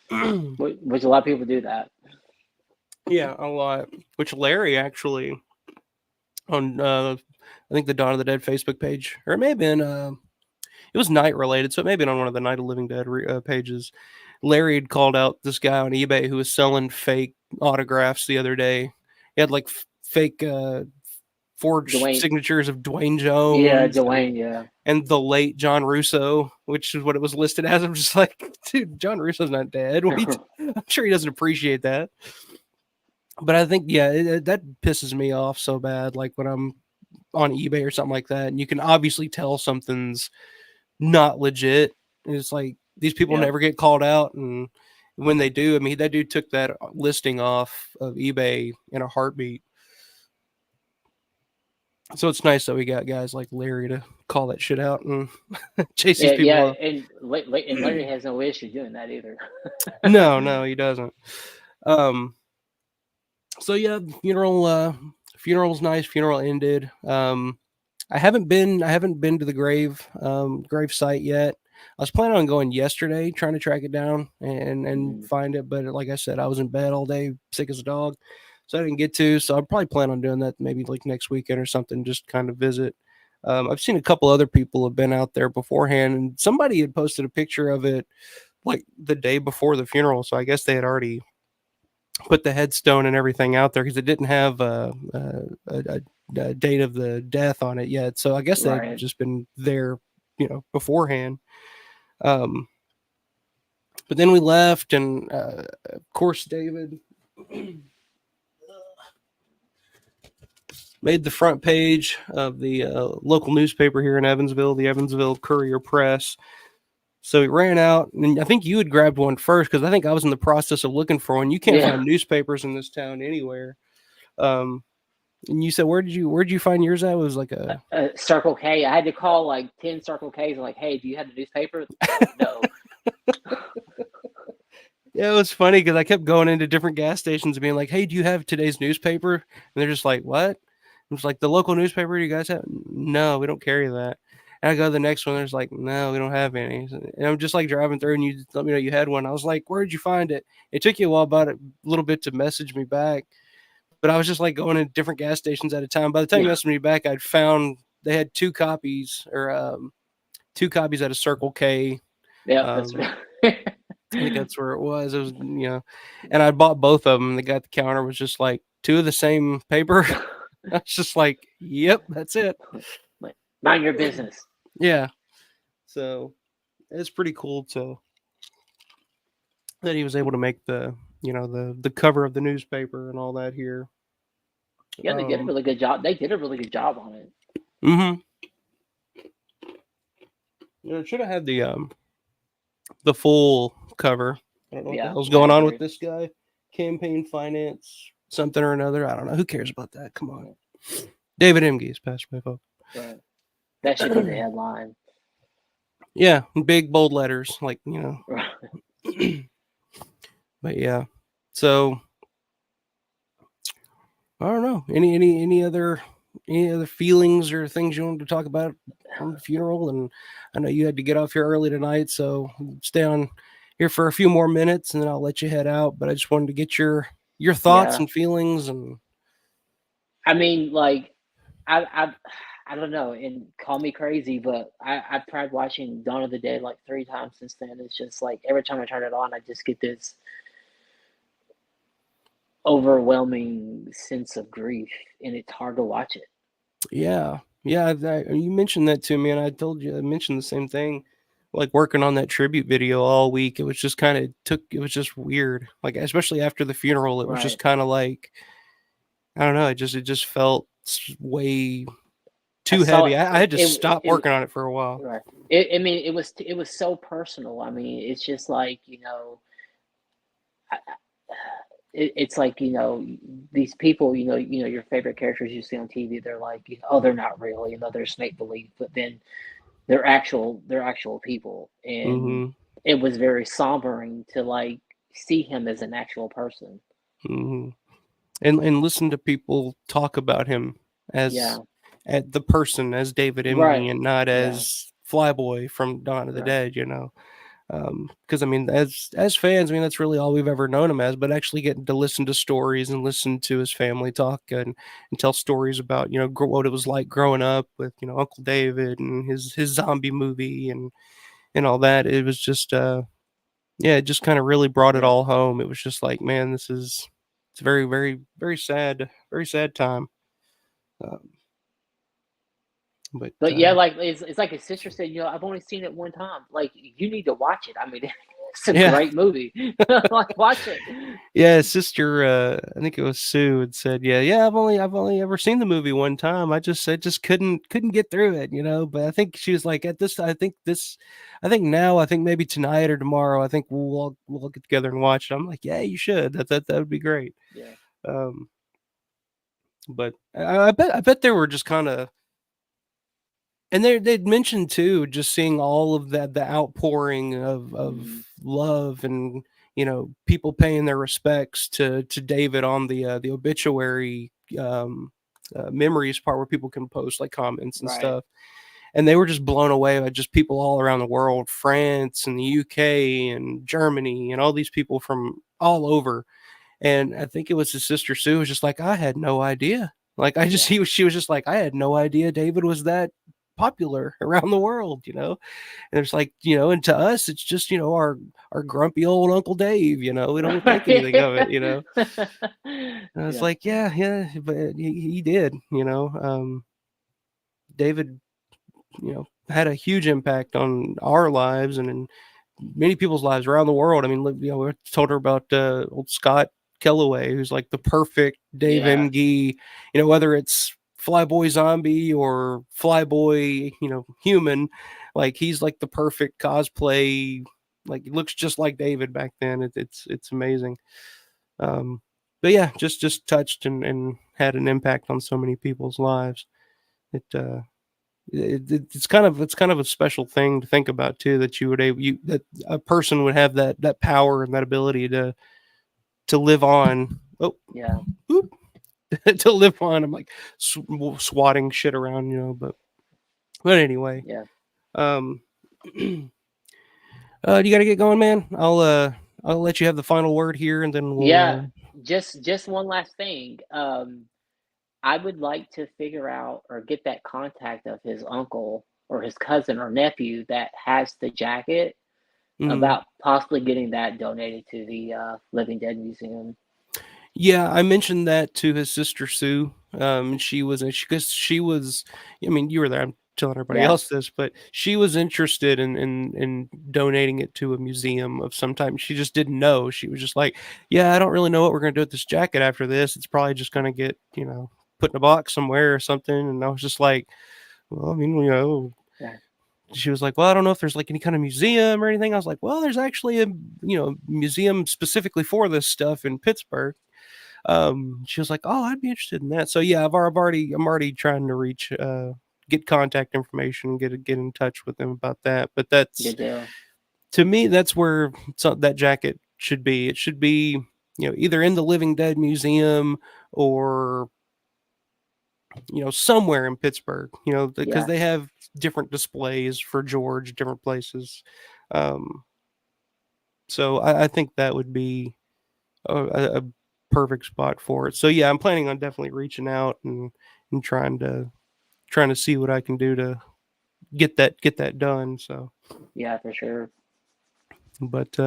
Speaker 5: Right. Which a lot of people do that.
Speaker 4: Yeah, a lot. Which Larry actually on I think the Dawn of the Dead Facebook page, or it may have been it was night related, so it may have been on one of the Night of Living Dead pages. Larry had called out this guy on eBay who was selling fake autographs the other day. He had like fake forged signatures of Dwayne Jones.
Speaker 5: Yeah, Dwayne, yeah.
Speaker 4: And the late John Russo, which is what it was listed as. I'm just like, dude, John Russo's not dead. I'm sure he doesn't appreciate that. But I think, yeah, that pisses me off so bad. Like when I'm on eBay or something like that, and you can obviously tell something's not legit. And it's like these people never get called out. And when they do, I mean, that dude took that listing off of eBay in a heartbeat. So it's nice that we got guys like Larry to call that shit out and chase these people off.
Speaker 5: And Larry has no issue doing that either.
Speaker 4: No, he doesn't. So yeah, funeral's nice. Funeral ended. I haven't been to the grave site yet. I was planning on going yesterday, trying to track it down and find it, but like I said, I was in bed all day, sick as a dog. So I didn't get to, so I'll probably plan on doing that maybe like next weekend or something, just kind of visit. I've seen a couple other people have been out there beforehand, and somebody had posted a picture of it like the day before the funeral. So I guess they had already put the headstone and everything out there because it didn't have a date of the death on it yet. So I guess they had just been there, beforehand. But then we left, and of course, David made the front page of the local newspaper here in Evansville, the Evansville Courier Press. So he ran out, and I think you had grabbed one first because I think I was in the process of looking for one. You can't find newspapers in this town anywhere. And you said, where'd you find yours at? It was like a
Speaker 5: Circle K. I had to call like 10 Circle Ks and like, hey, do you have the newspaper? No.
Speaker 4: Yeah, it was funny because I kept going into different gas stations and being like, hey, do you have today's newspaper? And they're just like, what? I was like, the local newspaper you guys have? No, we don't carry that. And I go to the next one. There's like, no, we don't have any. And I'm just like driving through, and you let me know you had one. I was like, where did you find it? It took you a little bit to message me back, but I was just like going to different gas stations at a time. By the time you messaged me back, I'd found they had two copies at a Circle K.
Speaker 5: Yeah, that's right.
Speaker 4: I think that's where it was. It was, and I bought both of them. The guy at the counter was just like, two of the same paper. I was just like, yep, that's it.
Speaker 5: Mind your business.
Speaker 4: Yeah. So it's pretty cool that he was able to make the cover of the newspaper and all that here.
Speaker 5: Yeah, they did a really good job. They did a really good job on it.
Speaker 4: Mm-hmm. It should have had the full cover. I don't know what the hell's going on with this guy. Campaign finance, something or another. I don't know. Who cares about that? Come on. David Emge is passed by, folks.
Speaker 5: Right. That should be the headline.
Speaker 4: Yeah, big bold letters, like But yeah, so I don't know. Any other feelings or things you wanted to talk about from the funeral? And I know you had to get off here early tonight, so stay on here for a few more minutes, and then I'll let you head out. But I just wanted to get your thoughts
Speaker 5: Yeah.
Speaker 4: and feelings. And
Speaker 5: I mean, like, I I don't know, and call me crazy, but I've tried watching Dawn of the Dead like 3 times since then. It's just like every time I turn it on, I just get this overwhelming sense of grief, and it's hard to watch it.
Speaker 4: yeah, yeah, you mentioned that to me, and I mentioned the same thing. Like working on that tribute video all week, it was just kind of it was just weird. Like especially after the funeral, it was just
Speaker 5: Right.
Speaker 4: kind of like I don't know. It just felt way
Speaker 5: I
Speaker 4: too
Speaker 5: saw
Speaker 4: heavy. I had to stop
Speaker 5: it
Speaker 4: working on it for a while.
Speaker 5: right. I mean, it was so personal. I mean, it's just like, it's like, these people, your favorite characters you see on TV, they're like, oh, they're not real, they're just make believe, but then they're actual people, and
Speaker 4: Hmm.
Speaker 5: it was very sombering to like see him as an actual person.
Speaker 4: Hmm. And listen to people talk about him as
Speaker 5: Yeah.
Speaker 4: at the person as David
Speaker 5: Right.
Speaker 4: Emge and not
Speaker 5: Yeah.
Speaker 4: as Flyboy from Dawn of the
Speaker 5: Right.
Speaker 4: Dead. Because I mean, as fans, I mean that's really all we've ever known him as. But actually getting to listen to stories and listen to his family talk and tell stories about what it was like growing up with Uncle David and his zombie movie and all that. It was just yeah, it just kind of really brought it
Speaker 5: Yeah.
Speaker 4: all home. It was just like, man, it's a very, very, very sad time. Um, but
Speaker 5: But yeah, like it's like his sister said, I've only seen it one time. Like, you need to watch it. I mean, it's a
Speaker 4: yeah,
Speaker 5: great movie. Like, watch it.
Speaker 4: yeah, his sister, I think it was Sue, had said, yeah, I've only ever seen the movie one time. I just couldn't get through it. But I think she was like, I think maybe tonight or tomorrow, I think we'll get together and watch it. I'm like, yeah, you should. That would be great.
Speaker 5: Yeah.
Speaker 4: Um, but I bet there were just kind of. And they'd mentioned too, just seeing all of that, the outpouring
Speaker 5: Hmm.
Speaker 4: of love and people paying their respects to David on the obituary memories part where people can post like comments and
Speaker 5: Right.
Speaker 4: stuff, and they were just blown away by just people all around the world, France and the UK and Germany and all these people from all over. And I think it was his sister Sue was just like, I had no idea. Like I just
Speaker 5: Yeah.
Speaker 4: she was just like, I had no idea David was that popular around the world. And it's like, and to us it's just, our grumpy old Uncle Dave. We don't think anything of it. And I was
Speaker 5: Yeah.
Speaker 4: like, yeah, but he did. David, had a huge impact on our lives and in many people's lives around the world. I mean, we told her about old Scott Kellaway, who's like the perfect Dave
Speaker 5: Yeah.
Speaker 4: Emge, whether it's Flyboy zombie or Flyboy, human, like he's like the perfect cosplay. Like he looks just like David back then. It's amazing. But yeah, just touched and had an impact on so many people's lives. It it's kind of a special thing to think about too, that that a person would have that power and that ability to live on. Oh,
Speaker 5: Yeah.
Speaker 4: whoop, to live on. I'm like swatting shit around. But anyway,
Speaker 5: Yeah.
Speaker 4: um, you got to get going, man. I'll let you have the final word here, and then we'll.
Speaker 5: Yeah. Just one last thing. I would like to figure out or get that contact of his uncle or his cousin or nephew that has the jacket,
Speaker 4: Mm,
Speaker 5: about possibly getting that donated to the Living Dead Museum.
Speaker 4: yeah, I mentioned that to his sister Sue. She was, because she was. I mean, you were there. I'm telling everybody
Speaker 5: Yeah.
Speaker 4: else this, but she was interested in donating it to a museum of some type. She just didn't know. She was just like, "Yeah, I don't really know what we're gonna do with this jacket after this. It's probably just gonna get put in a box somewhere or something." And I was just like, "Well, I mean,
Speaker 5: Yeah.
Speaker 4: she was like, well, I don't know if there's like any kind of museum or anything. I was like, well, there's actually a museum specifically for this stuff in Pittsburgh. She was like, oh, I'd be interested in that. So yeah, I'm already trying to get contact information, get in touch with them about that. But that's,
Speaker 5: Good deal.
Speaker 4: to me, that's where that jacket should be. It should be either in the Living Dead Museum or somewhere in Pittsburgh, because
Speaker 5: Yeah.
Speaker 4: they have different displays for George, different places. Um, So I think that would be a perfect spot for it. So yeah, I'm planning on definitely reaching out and trying to see what I can do to get that done. So,
Speaker 5: Yeah, for sure.
Speaker 4: but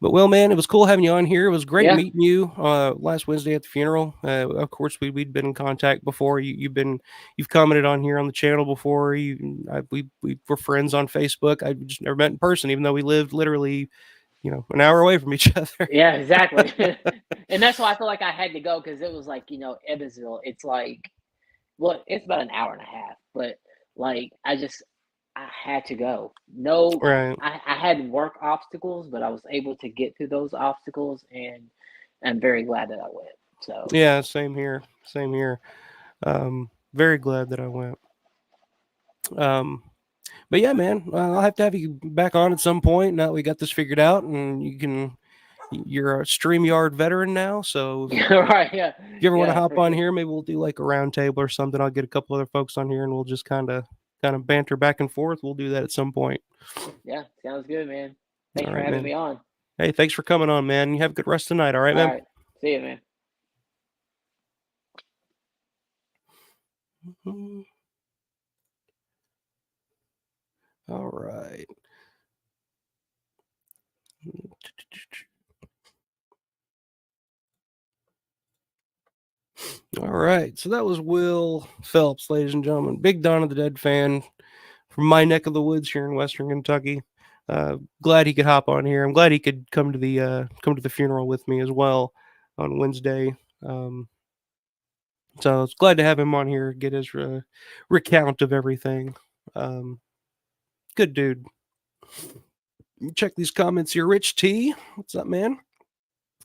Speaker 4: well, man, it was cool having you on here. It was great
Speaker 5: Yeah.
Speaker 4: meeting you last Wednesday at the funeral. Of course, we'd been in contact before. You've commented on here on the channel before. We were friends on Facebook. I just never met in person, even though we lived literally, an hour away from each other.
Speaker 5: Yeah, exactly. And that's why I feel like I had to go, because it was like, Evansville, it's like, well, it's about an hour and a half, but like I had to go. No,
Speaker 4: Right.
Speaker 5: I had work obstacles, but I was able to get through those obstacles, and I'm very glad that I went. So
Speaker 4: Yeah. Same here. Same here. Very glad that I went. Um, but yeah, man, I'll have to have you back on at some point now that we got this figured out, and you're a StreamYard veteran now, so
Speaker 5: right, yeah,
Speaker 4: if you ever want to
Speaker 5: yeah,
Speaker 4: hop
Speaker 5: for
Speaker 4: on
Speaker 5: sure.
Speaker 4: here, maybe we'll do like a round table or something. I'll get a couple other folks on here, and we'll just kind of banter back and forth. We'll do that at some point.
Speaker 5: Yeah, sounds good, man. Thanks
Speaker 4: All
Speaker 5: for
Speaker 4: right,
Speaker 5: having
Speaker 4: man.
Speaker 5: me on.
Speaker 4: Hey, thanks for coming on, man. You have a good rest of the night. All right,
Speaker 5: All
Speaker 4: man.
Speaker 5: right, see you, man.
Speaker 4: Mhm. All right. All right. So that was Will Phelps, ladies and gentlemen. Big Dawn of the Dead fan from my neck of the woods here in Western Kentucky. Glad he could hop on here. I'm glad he could come to the funeral with me as well on Wednesday. So it's glad to have him on here, get his recount of everything. Um, Good dude. Check these comments here. Rich T, what's up, man?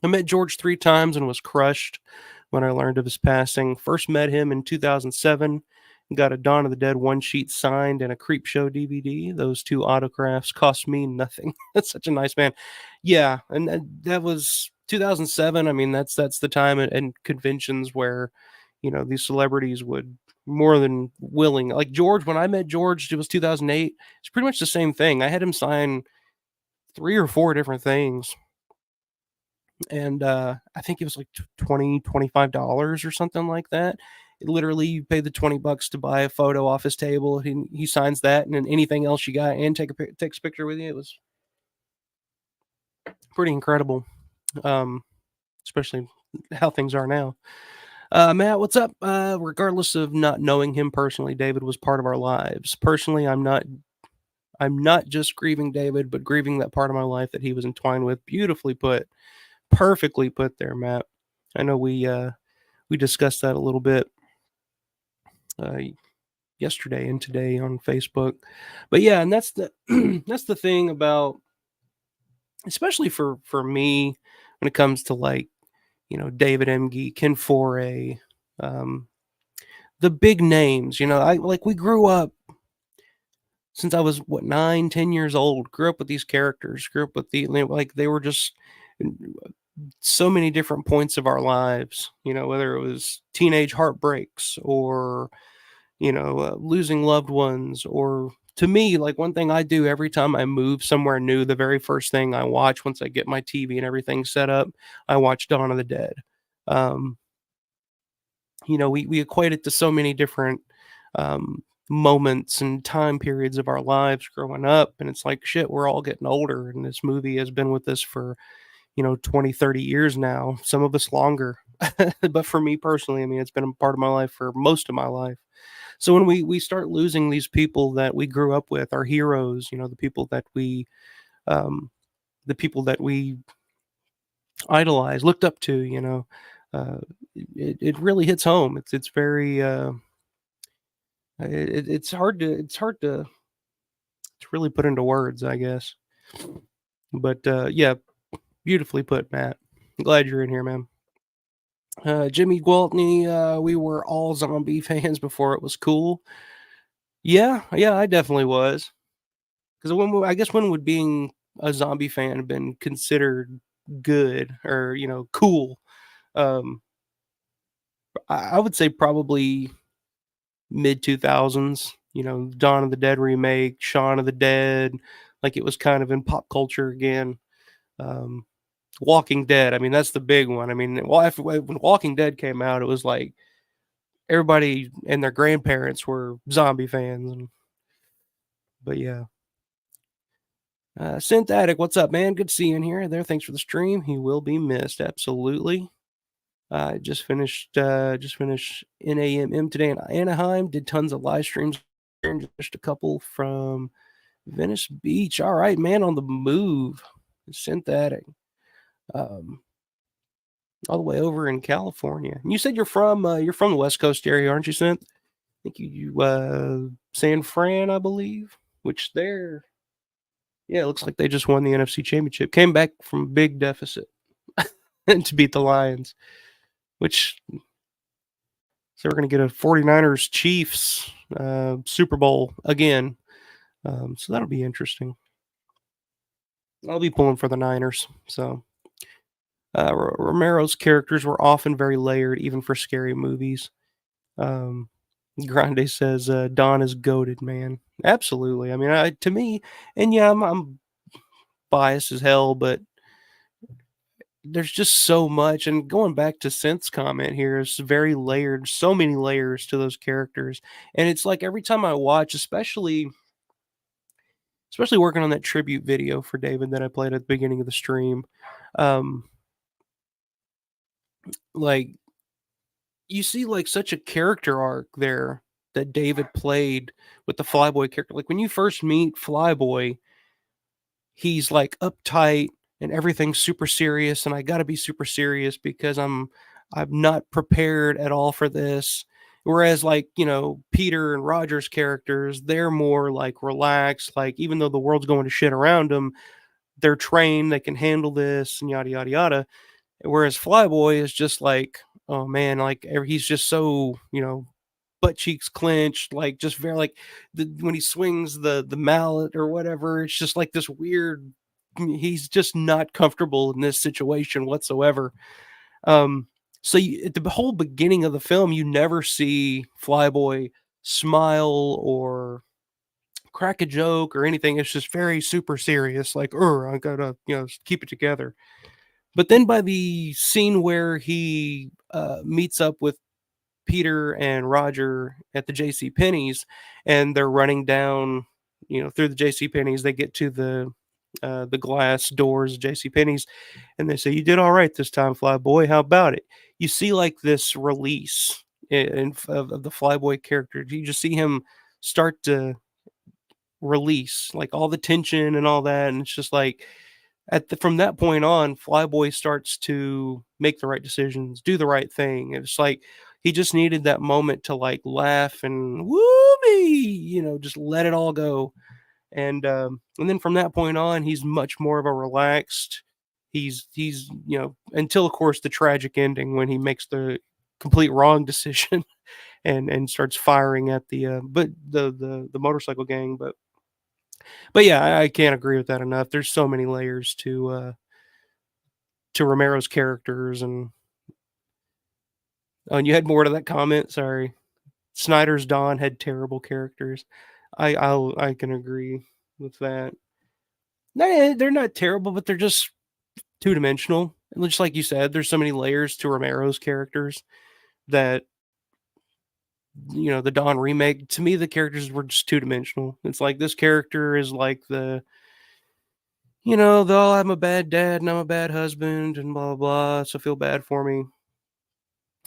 Speaker 4: I met George 3 times and was crushed when I learned of his passing. First met him in 2007. Got a Dawn of the Dead one sheet signed and a Creep Show DVD. Those 2 autographs cost me nothing. That's such a nice man. Yeah, and that was 2007. I mean, that's the time and conventions where these celebrities would more than willing. Like George, when I met George, it was 2008. It's pretty much the same thing. I had him sign 3 or 4 different things, and I think it was like $25 or something like that. Literally, you pay the $20 to buy a photo off his table. He signs that, and then anything else you got, and takes a picture with you. It was pretty incredible, especially how things are now. Matt, what's up? Regardless of not knowing him personally, David was part of our lives. Personally, I'm not just grieving David, but grieving that part of my life that he was entwined with. Beautifully put, perfectly put there, Matt. I know we discussed that a little bit uh, yesterday and today on Facebook, but yeah, and that's the that's the thing about, especially for me, when it comes to like David Emge, Ken Foray, um, the big names. I like we grew up since I was 9, 10 years old. Grew up with these characters. Grew up with like they were just so many different points of our lives. Whether it was teenage heartbreaks or losing loved ones, or to me, like one thing I do every time I move somewhere new, the very first thing I watch once I get my TV and everything set up, I watch Dawn of the Dead. Um, we equate it to so many different moments and time periods of our lives growing up, and it's like shit, we're all getting older, and this movie has been with us for 20, 30 years now, some of us longer. But for me personally, I mean, it's been a part of my life for most of my life. So when we start losing these people that we grew up with, our heroes, um, the people that we idolized, looked up to, it really hits home. It's very it's hard to really put into words, I guess. But yeah, beautifully put, Matt. I'm glad you're in here, man. Jimmy Gwaltney, we were all zombie fans before it was cool. Yeah, I definitely was. Because I guess when would being a zombie fan have been considered good or cool? Um, I would say probably mid 2000s. Dawn of the Dead remake, Shaun of the Dead, like it was kind of in pop culture again. Walking Dead. I mean, that's the big one. I mean, when Walking Dead came out, it was like everybody and their grandparents were zombie fans. But yeah. Synthetic, what's up, man? Good seeing here. There, thanks for the stream. He will be missed, absolutely. Just finished NAMM today in Anaheim. Did tons of live streams. Just a couple from Venice Beach. All right, man, on the move. Synthetic. All the way over in California. And you said you're from the West Coast area, aren't you, Synth? I think you San Fran, I believe. Which they're it looks like they just won the NFC Championship. Came back from a big deficit and to beat the Lions. So we're going to get a 49ers Chiefs Super Bowl again. So that'll be interesting. I'll be pulling for the Niners. So Romero's characters were often very layered, even for scary movies. Grande says Don is goated, man. Absolutely. I mean, to me, and yeah, I'm biased as hell, but there's just so much. And going back to Synth's comment here, is very layered, so many layers to those characters. And it's like every time I watch, especially working on that tribute video for David that I played at the beginning of the stream, like you see like such a character arc there that David played with the Flyboy character. Like when you first meet Flyboy, he's like uptight and everything's super serious, and I got to be super serious because I'm not prepared at all for this. Whereas like, Peter and Roger's characters, they're more like relaxed, like even though the world's going to shit around them, they're trained, they can handle this and yada yada yada. Whereas Flyboy is just like, oh man, like he's just so, butt cheeks clenched, like just very like when he swings the mallet or whatever, it's just like this weird, he's just not comfortable in this situation whatsoever. So at the whole beginning of the film, you never see Flyboy smile or crack a joke or anything. It's just very super serious, like, I gotta, keep it together. But then by the scene where he meets up with Peter and Roger at the J.C. Penney's, and they're running down, through the J.C. Penney's, they get to the glass doors of J.C. Penney's, and they say, "You did all right this time, Flyboy. How about it?" You see like this release of the Flyboy character. You just see him start to release like all the tension and all that, and it's just like from that point on, Flyboy starts to make the right decisions, do the right thing. It's like he just needed that moment to like laugh and whoopee, just let it all go. And then from that point on, he's much more of a relaxed. He's until of course the tragic ending when he makes the complete wrong decision and starts firing at the motorcycle gang. But yeah, I can't agree with that enough. There's so many layers to Romero's characters, and you had more to that comment. Sorry, Snyder's Dawn had terrible characters. I can agree with that. No, they're not terrible, but they're just two-dimensional. And just like you said, there's so many layers to Romero's characters that the Dawn remake, to me, the characters were just two-dimensional. It's like this character is like the though I'm a bad dad and I'm a bad husband and blah, blah, blah, so feel bad for me.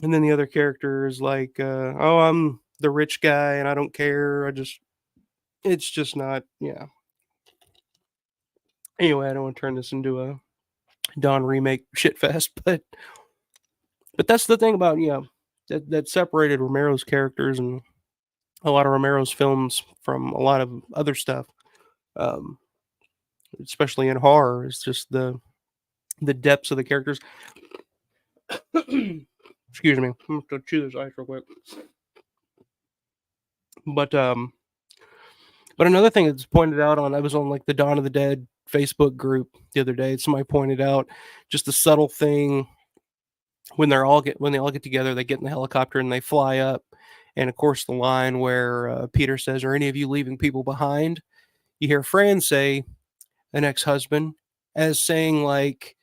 Speaker 4: And then the other character is like, I'm the rich guy and I don't care. It's just not, yeah. Anyway, I don't want to turn this into a Dawn remake shitfest, but that's the thing about, that separated Romero's characters and a lot of Romero's films from a lot of other stuff. Especially in horror, it's just the depths of the characters. Excuse me, I'm going to chew this ice real quick. But another thing that's pointed out I was on like the Dawn of the Dead Facebook group the other day. Somebody pointed out just the subtle thing when they all get together, they get in the helicopter and they fly up, and of course the line where Peter says, "Are any of you leaving people behind?" You hear Fran say, an ex-husband, as saying like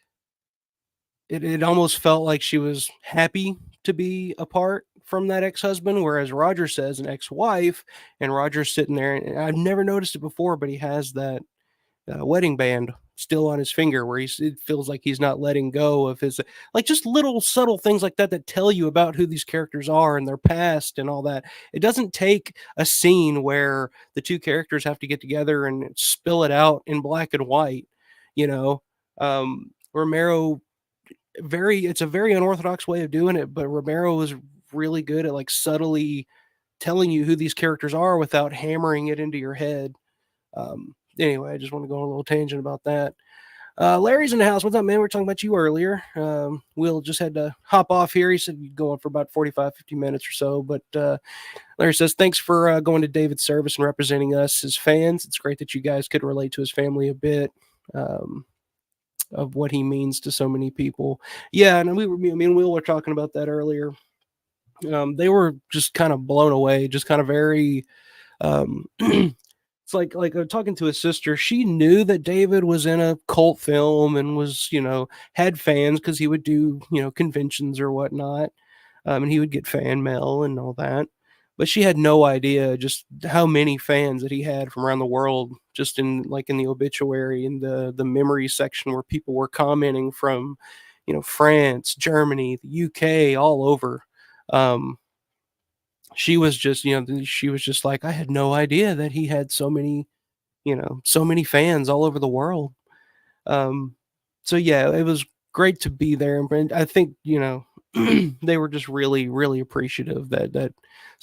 Speaker 4: it almost felt like she was happy to be apart from that ex-husband, whereas Roger says an ex-wife, and Roger's sitting there, and I've never noticed it before, but he has that wedding band still on his finger where it feels like he's not letting go of his, like, just little subtle things like that that tell you about who these characters are and their past and all that. It doesn't take a scene where the two characters have to get together and spill it out in black and white, you know. Romero, it's a very unorthodox way of doing it, but Romero was really good at like subtly telling you who these characters are without hammering it into your head. Anyway, I just want to go on a little tangent about that. Larry's in the house. What's up, man? We were talking about you earlier. Will just had to hop off here. He said you'd go on for about 45, 50 minutes or so. But Larry says, thanks for going to David's service and representing us as fans. It's great that you guys could relate to his family a bit. Of what he means to so many people. Yeah, and me and Will were talking about that earlier. They were just kind of blown away, just kind of very it's like talking to his sister. She knew that David was in a cult film and was, had fans because he would do, conventions or whatnot. And he would get fan mail and all that. But she had no idea just how many fans that he had from around the world, just in the obituary, in the memory section where people were commenting from, France, Germany, the UK, all over. She was just like, I had no idea that he had so many fans all over the world. So yeah, it was great to be there. And I think, they were just really, really appreciative that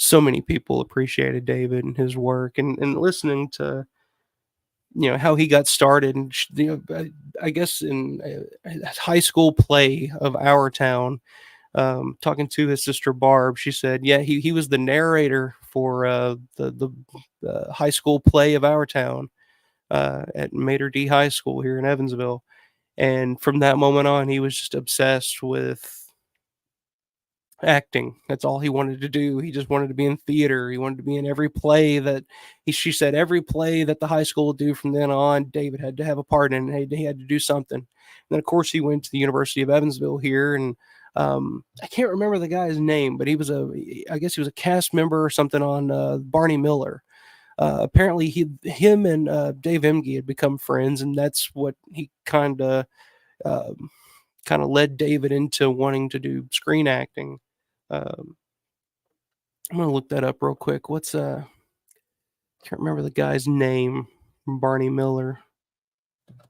Speaker 4: so many people appreciated David and his work, and listening to, how he got started. And, I guess in a high school play of Our Town, talking to his sister Barb, she said, yeah, he was the narrator for the high school play of Our Town at Mater D High School here in Evansville. And from that moment on, he was just obsessed with acting. That's all he wanted to do. He just wanted to be in theater. He wanted to be in every play that she said every play that the high school would do from then on, David had to have a part in. He had to do something. And then of course he went to the University of Evansville here, and I can't remember the guy's name, but I guess he was a cast member or something on Barney Miller. Apparently him and Dave Emge had become friends, and that's what he kind of led David into wanting to do screen acting. I'm gonna look that up real quick. Can't remember the guy's name from Barney Miller,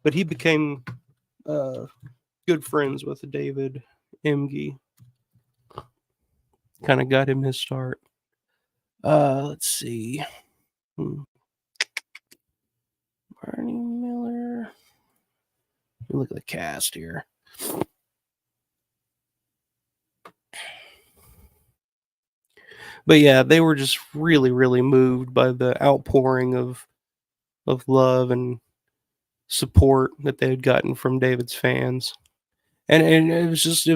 Speaker 4: but he became good friends with David Emge. Kind of got him his start. Let's see. Barney Miller. Let me look at the cast here. But yeah, they were just really, really moved by the outpouring of love and support that they had gotten from David's fans. And it was just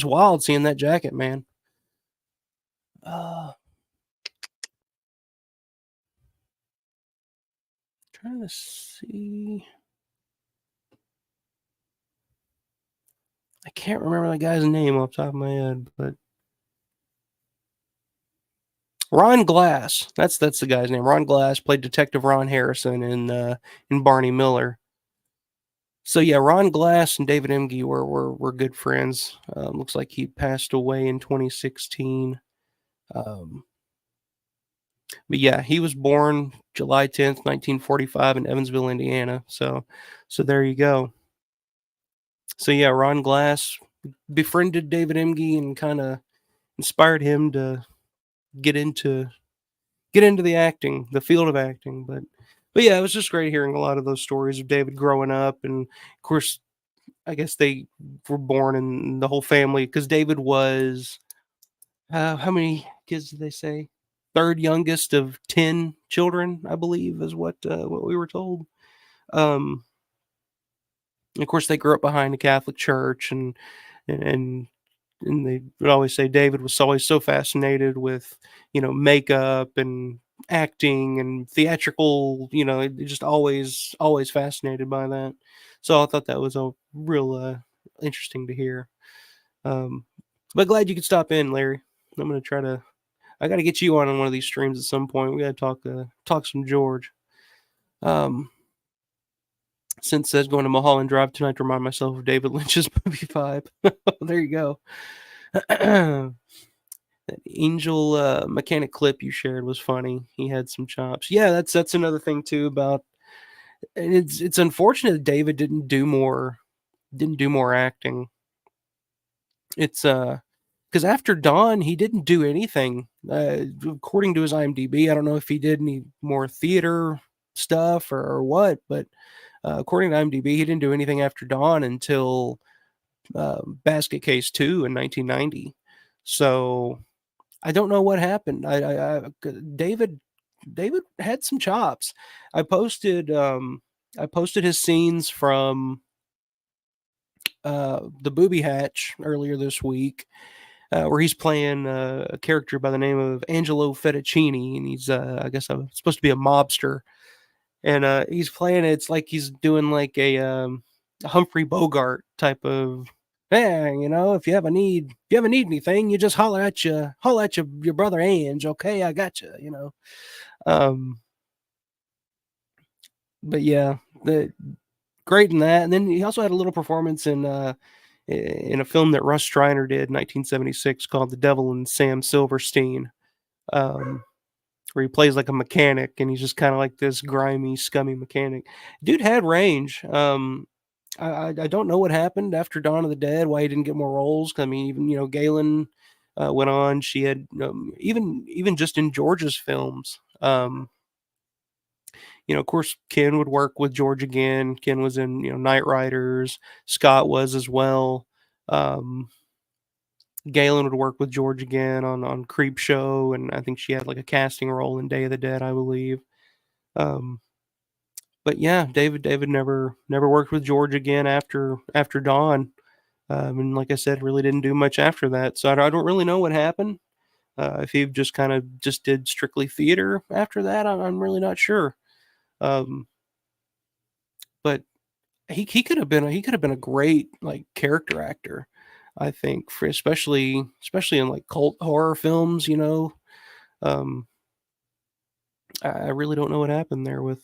Speaker 4: wild seeing that jacket, man. Trying to see. I can't remember the guy's name off the top of my head, but Ron Glass. That's the guy's name. Ron Glass played Detective Ron Harrison in Barney Miller. So yeah, Ron Glass and David Emge were good friends. Looks like he passed away in 2016. But yeah, he was born July 10th, 1945 in Evansville, Indiana. So there you go. So yeah, Ron Glass befriended David Emge and kind of inspired him to get into the field of acting. But yeah, it was just great hearing a lot of those stories of David growing up. And of course, I guess they were born in the whole family, because David was, how many kids did they say? Third youngest of 10 children, I believe, is what we were told. Of course, they grew up behind the Catholic Church, and they would always say David was always so fascinated with, makeup and acting and theatrical, just always fascinated by that. So I thought that was a real interesting to hear. But glad you could stop in, Larry. I'm gonna try to. I got to get you on one of these streams at some point. We got to talk some George. Since says going to Mulholland Drive tonight to remind myself of David Lynch's movie vibe. There you go. That Angel mechanic clip you shared was funny. He had some chops. Yeah, that's another thing too about. And it's unfortunate that David didn't do more acting. It's because after Dawn he didn't do anything. According to his IMDb, I don't know if he did any more theater stuff or what, but according to IMDb, he didn't do anything after Dawn until Basket Case 2 in 1990. So I don't know what happened. David had some chops. I posted his scenes from the Booby Hatch earlier this week, where he's playing a character by the name of Angelo Fettuccini, and he's I guess supposed to be a mobster. And he's playing it. It's like he's doing like a Humphrey Bogart type of, hey, if you ever need anything, you just holler at your brother Ange. Okay, I got you. But yeah, great in that. And then he also had a little performance in a film that Russ Streiner did in 1976 called The Devil and Sam Silverstein. Where he plays like a mechanic, and he's just kind of like this grimy, scummy mechanic. Dude had range. I don't know what happened after Dawn of the Dead, why he didn't get more roles. I mean, even Galen went on. She had even just in George's films. Of course, Ken would work with George again. Ken was in Night Riders. Scott was as well. Galen would work with George again on Creep Show, and I think she had like a casting role in Day of the Dead, I believe. But yeah, David never worked with George again after Dawn, and like I said, really didn't do much after that. So I don't really know what happened. If he just kind of just did strictly theater after that, I'm really not sure. But he could have been a great like character actor. I think for especially in like cult horror films, I really don't know what happened there with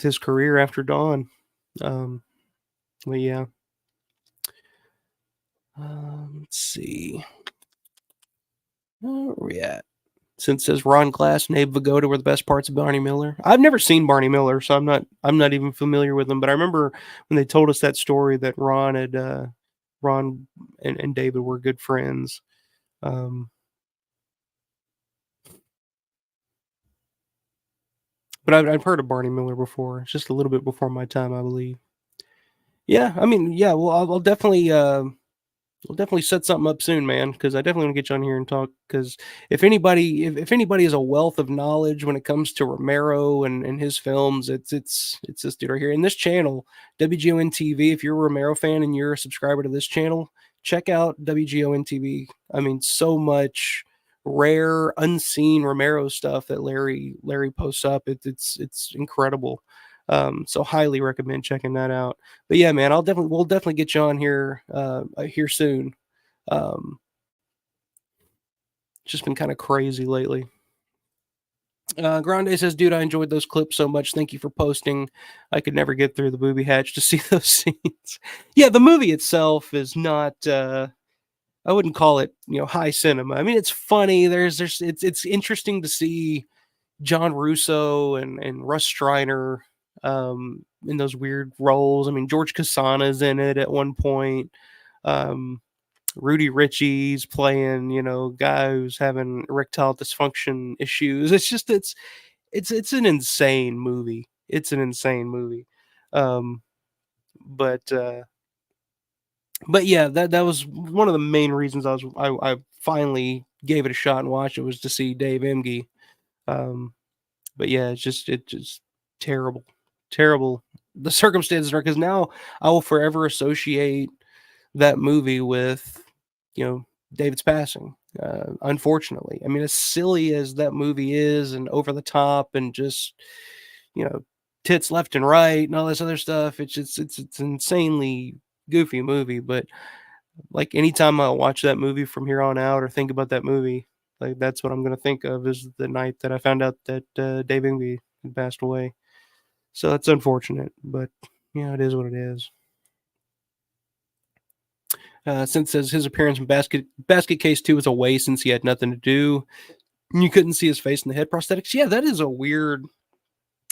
Speaker 4: his career after Dawn. But yeah, let's see, where are we at? Since says Ron Glass and Abe Vigoda were the best parts of Barney Miller. I've never seen Barney Miller, so I'm not even familiar with him. But I remember when they told us that story that Ron and David were good friends. But I've heard of Barney Miller before. It's just a little bit before my time, I believe. Yeah, I mean, yeah. Well, I'll definitely set something up soon, man. Because I definitely want to get you on here and talk. Because if anybody has a wealth of knowledge when it comes to Romero and his films, it's this dude right here. And this channel, WGON TV. If you're a Romero fan and you're a subscriber to this channel, check out WGON TV. I mean, so much rare, unseen Romero stuff that Larry posts up. It's incredible. So highly recommend checking that out. But yeah, man, we'll definitely get you on here here soon. It's just been kind of crazy lately. Grande says, dude, I enjoyed those clips so much. Thank you for posting. I could never get through the Booby Hatch to see those scenes. Yeah, the movie itself is not I wouldn't call it, high cinema. I mean, it's funny. It's interesting to see John Russo and Russ Streiner in those weird roles. I mean, George Casana's in it at one point. Rudy Ritchie's playing, guy who's having erectile dysfunction issues. It's an insane movie. It's an insane movie. But yeah, that was one of the main reasons I finally gave it a shot and watched it, was to see Dave Emge. But yeah, it's just terrible. The circumstances are, because now I will forever associate that movie with, David's passing. unfortunately. I mean, as silly as that movie is and over the top and just, you know, tits left and right and all this other stuff, it's insanely goofy movie. But like anytime I watch that movie from here on out or think about that movie, like that's what I'm going to think of is the night that I found out that Dave Emge had passed away. So that's unfortunate, but it is what it is. Since says his appearance in Basket Case 2 was a waste since he had nothing to do. You couldn't see his face in the head prosthetics. Yeah, that is a weird,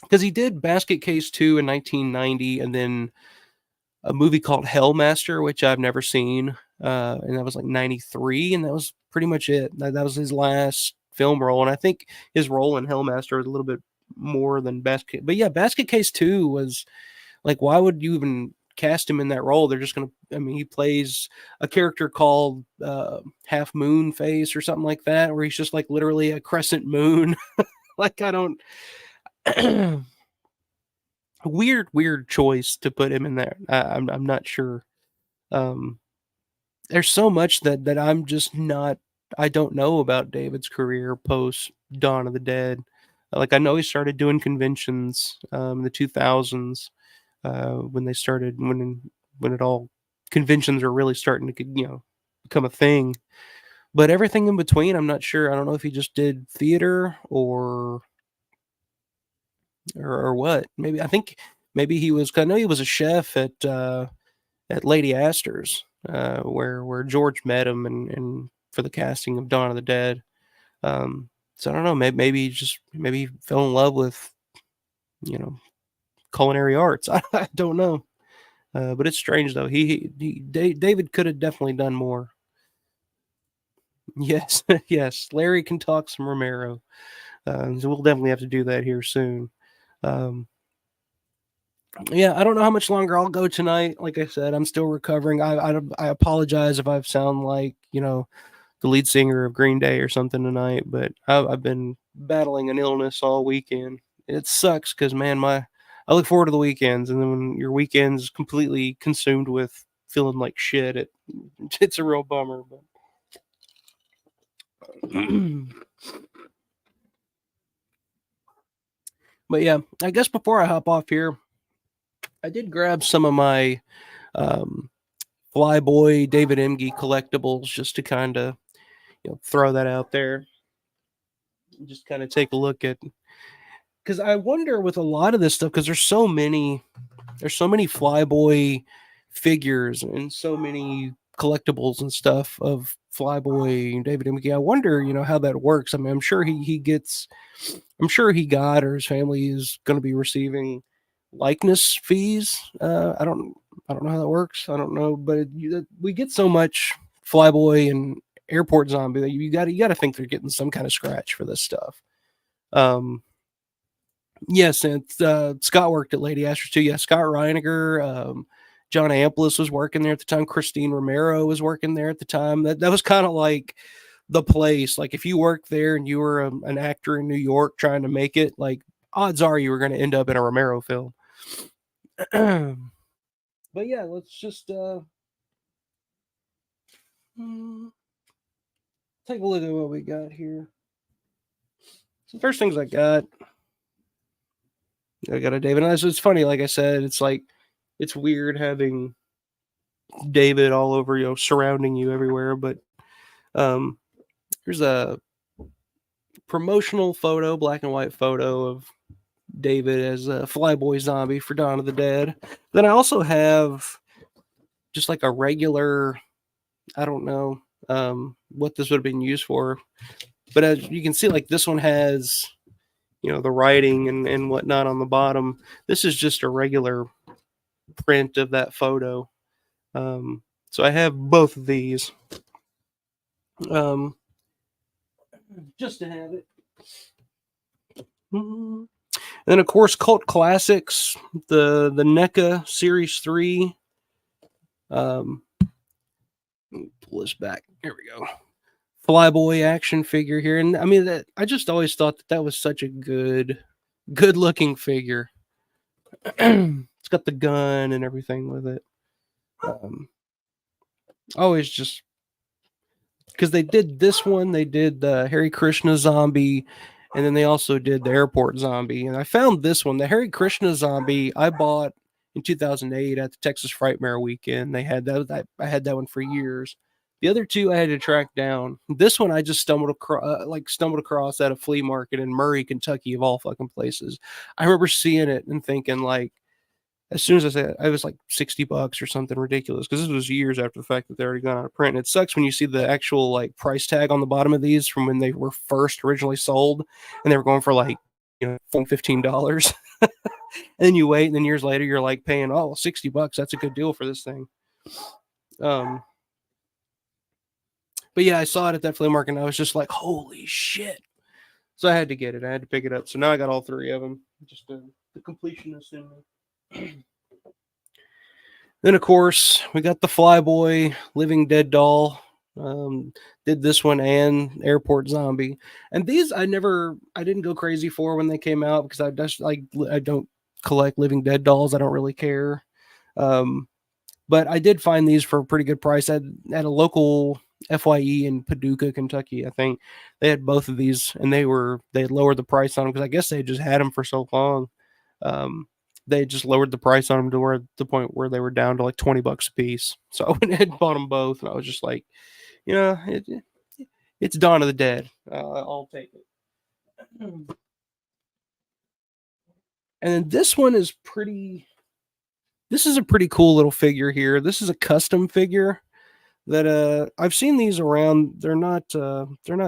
Speaker 4: because he did Basket Case 2 in 1990 and then a movie called Hellmaster, which I've never seen. And that was like 93, and that was pretty much it. That was his last film role. And I think his role in Hellmaster was a little bit more than Basket. But yeah, Basket Case 2 was like, why would you even cast him in that role? They're just he plays a character called Half Moon Face or something like that, where he's just like literally a crescent moon. Like, I don't weird choice to put him in there. I'm not sure. There's so much that I'm just not, I don't know about David's career post Dawn of the Dead. Like, I know he started doing conventions in the 2000s when they started, when it all, conventions are really starting to become a thing. But everything in between, I'm not sure. I don't know if he just did theater or what. Maybe, I think maybe he was. I know he was a chef at Lady Astor's, where George met him and for the casting of Dawn of the Dead. So I don't know. Maybe he fell in love with culinary arts. I don't know. But it's strange though. David could have definitely done more. Yes, yes. Larry can talk some Romero. So we'll definitely have to do that here soon. Yeah, I don't know how much longer I'll go tonight. Like I said, I'm still recovering. I apologize if I sound like the lead singer of Green Day or something tonight, but I've been battling an illness all weekend. It sucks because, man, I look forward to the weekends, and then when your weekend's completely consumed with feeling like shit, it's a real bummer. But yeah, I guess before I hop off here, I did grab some of my Flyboy David Emge collectibles just to kind of throw that out there. Just kind of take a look at, because I wonder with a lot of this stuff, because there's so many Flyboy figures and so many collectibles and stuff of Flyboy and David Emge. I wonder, how that works. I mean, I'm sure he got, or his family is going to be receiving likeness fees. I don't know how that works. I don't know, but we get so much Flyboy and Airport Zombie that you got to think they're getting some kind of scratch for this stuff. Yes, and Scott worked at Lady Astor's too. Yeah, Scott Reiniger, John Amplis was working there at the time. Christine Romero was working there at the time. That was kind of like the place. Like, if you worked there and you were an actor in New York trying to make it, like, odds are you were going to end up in a Romero film. But yeah, let's just take a look at what we got here. So first things I got a David. And it's funny, like I said, it's like, it's weird having David all over, surrounding you everywhere. But here's a promotional photo, black and white photo of David as a Flyboy zombie for Dawn of the Dead. Then I also have just like a regular, I don't know what this would have been used for, but as you can see, like, this one has the writing and whatnot on the bottom. This is just a regular print of that photo. So I have both of these just to have it. And then, of course, Cult Classics, the NECA Series 3. Pull this back. There we go. Flyboy action figure here. And I mean, I just always thought that was such a good looking figure. It's got the gun and everything with it. Always just because they did this one, they did the Hare Krishna zombie, and then they also did the airport zombie. And I found this one, the Hare Krishna zombie, I bought in 2008 at the Texas Frightmare weekend. They had that. I had that one for years. The other two I had to track down. This one I just stumbled across at a flea market in Murray, Kentucky, of all fucking places. I remember seeing it and thinking, like, as soon as I said it, I was like $60 or something ridiculous, because this was years after the fact that they already gone out of print. And it sucks when you see the actual like price tag on the bottom of these from when they were first originally sold, and they were going for like, $15. And then you wait, and then years later you're like paying $60. That's a good deal for this thing. But yeah, I saw it at that flea market, and I was just like, holy shit. So I had to get it. I had to pick it up. So now I got all three of them. Just the completionist in me. Then, of course, we got the Flyboy Living Dead doll. Did this one and Airport Zombie. And these I didn't go crazy for when they came out, because I don't collect Living Dead dolls. I don't really care. But I did find these for a pretty good price at a local FYE in Paducah, Kentucky. I think they had both of these, and they had lowered the price on them, because I guess they just had them for so long. They just lowered the price on them to the point where they were down to like $20 a piece. So I went ahead and bought them both, and I was just like, it's Dawn of the Dead. I'll take it. And then this one is this is a pretty cool little figure here. This is a custom figure that I've seen these around. They're not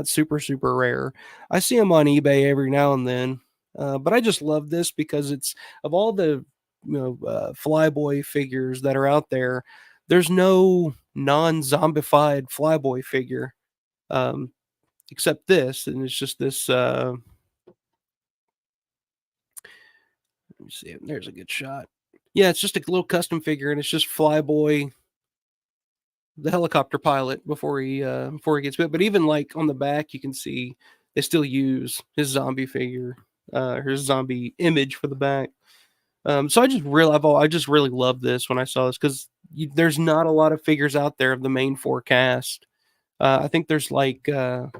Speaker 4: super, super rare. I see them on eBay every now and then. But I just love this because it's, of all the Flyboy figures that are out there, there's no non-zombified Flyboy figure except this, and it's just this. Let me see. There's a good shot. Yeah, it's just a little custom figure, and it's just Flyboy, the helicopter pilot, before he gets bit. But even like on the back, you can see they still use his zombie figure. His zombie image for the back. So I just really love this when I saw this, because there's not a lot of figures out there of the main four cast. I think there's there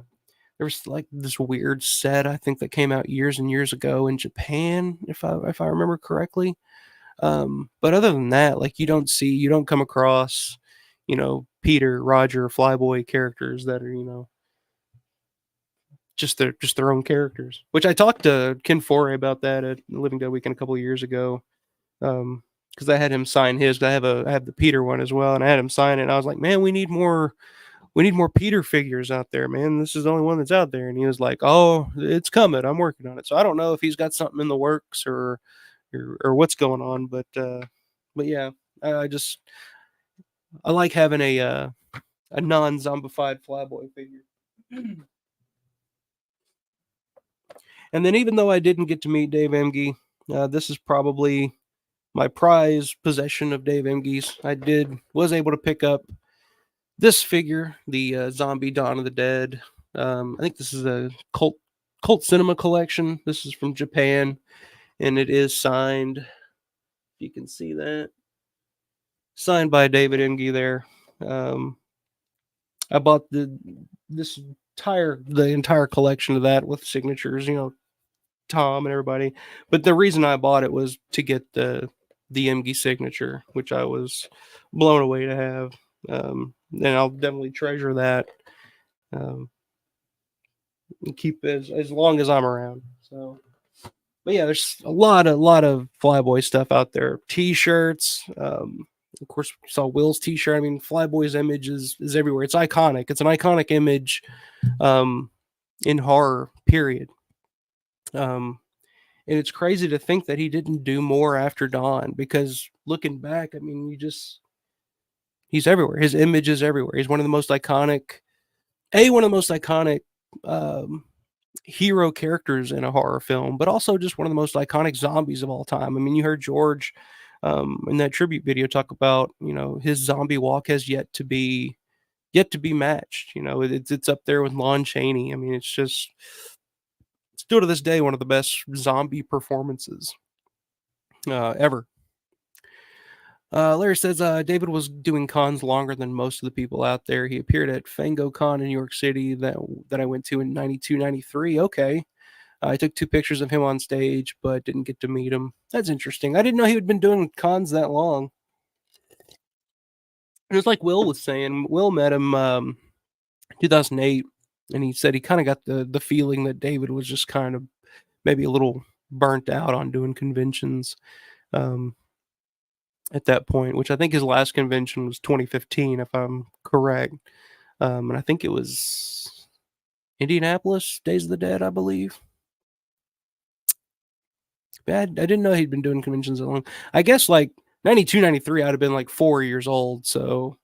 Speaker 4: was like this weird set, I think, that came out years and years ago in Japan, if I remember correctly. But other than that, like, you don't come across, Peter, Roger, Flyboy characters that are, just their own characters. Which I talked to Ken Foray about that at Living Dead Weekend a couple of years ago, because I had him sign his. I have the Peter one as well, and I had him sign it. And I was like, man, we need more Peter figures out there, man. This is the only one that's out there. And he was like, oh, it's coming. I'm working on it. So I don't know if he's got something in the works or what's going on, but yeah, I like having a non-zombified Flyboy figure. And then, even though I didn't get to meet Dave Emge, this is probably my prized possession of Dave Emge's. Was able to pick up this figure, the zombie Dawn of the Dead. I think this is a cult cinema collection. This is from Japan, and it is signed. If you can see that, signed by David Emge there. I bought the entire collection of that with signatures, Tom and everybody. But the reason I bought it was to get the Emge signature, which I was blown away to have. And I'll definitely treasure that. And keep as long as I'm around. So, but yeah, there's a lot of Flyboy stuff out there. T-shirts. Of course, we saw Will's T-shirt. I mean, Flyboy's image is everywhere. It's iconic. It's an iconic image in horror, period. And it's crazy to think that he didn't do more after Dawn, because looking back, I mean, he's everywhere. His image is everywhere. He's one of the most iconic hero characters in a horror film, but also just one of the most iconic zombies of all time. I mean, you heard George in that tribute video talk about, his zombie walk has yet to be matched. It's up there with Lon Chaney. I mean, it's still to this day one of the best zombie performances ever. Larry says David was doing cons longer than most of the people out there. He appeared at FangoCon in New York City that I went to in 92, 93. Okay. I took 2 pictures of him on stage, but didn't get to meet him. That's interesting. I didn't know he had been doing cons that long. It was like Will was saying. Will met him 2008, and he said he kind of got the feeling that David was just kind of maybe a little burnt out on doing conventions at that point, which I think his last convention was 2015, if I'm correct. And I think it was Indianapolis, Days of the Dead, I believe. I didn't know he'd been doing conventions that long. I guess like 92, 93, I'd have been like 4 years old. So,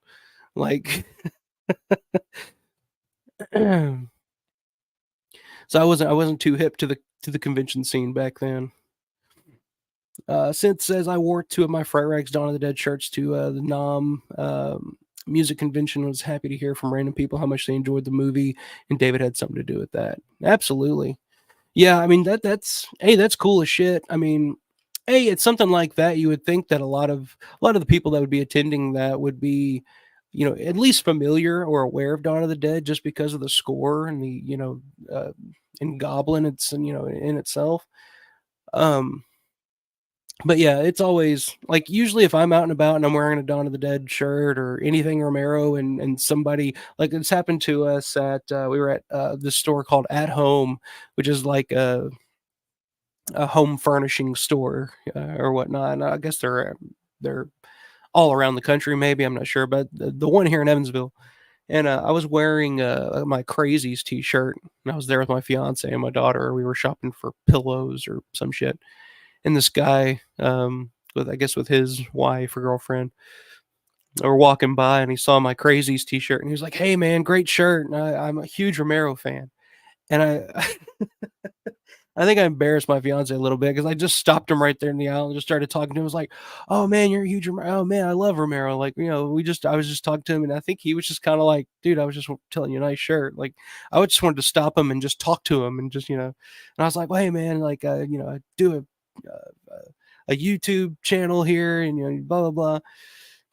Speaker 4: like, so I wasn't too hip to the convention scene back then. Synth says I wore 2 of my Fright Rags Dawn of the Dead shirts to the NOM music convention. Was happy to hear from random people how much they enjoyed the movie, and David had something to do with that. Absolutely. Yeah, I mean that's cool as shit. I mean, it's something like that. You would think that a lot of the people that would be attending that would be, at least familiar or aware of Dawn of the Dead just because of the score and the and Goblin it's in itself. But yeah, it's always like usually if I'm out and about and I'm wearing a Dawn of the Dead shirt or anything Romero and somebody like it's happened to us at we were at this store called At Home, which is like a home furnishing store or whatnot. And I guess they're all around the country, maybe I'm not sure, but the one here in Evansville. And I was wearing my Crazies T-shirt, and I was there with my fiance and my daughter. We were shopping for pillows or some shit. And this guy, with his wife or girlfriend, were walking by, and he saw my Crazies T-shirt, and he was like, "Hey, man, great shirt!" And I'm a huge Romero fan, and I think I embarrassed my fiance a little bit because I just stopped him right there in the aisle and just started talking to him. I was like, "Oh man, you're a huge Romero. Oh man, I love Romero." Like, I was just talking to him, and I think he was just kind of like, "Dude, I was just telling you a nice shirt." Like, I would just wanted to stop him and just talk to him and just, and I was like, "Well, hey man, like, I do a YouTube channel here, and blah blah blah."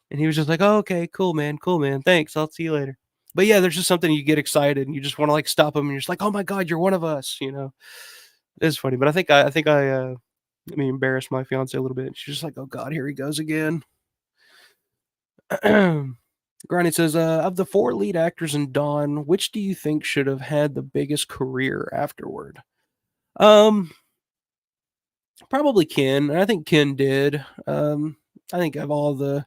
Speaker 4: And he was just like, "Oh, okay, cool, man, thanks. I'll see you later." But yeah, there's just something you get excited and you just want to like stop him and you're just like, "Oh my god, you're one of us." It's funny, but I embarrassed my fiance a little bit. She's just like, "Oh God, here he goes again." Granny says, "Of the 4 lead actors in Dawn, which do you think should have had the biggest career afterward?" Um, Probably Ken. I think Ken did. I think of although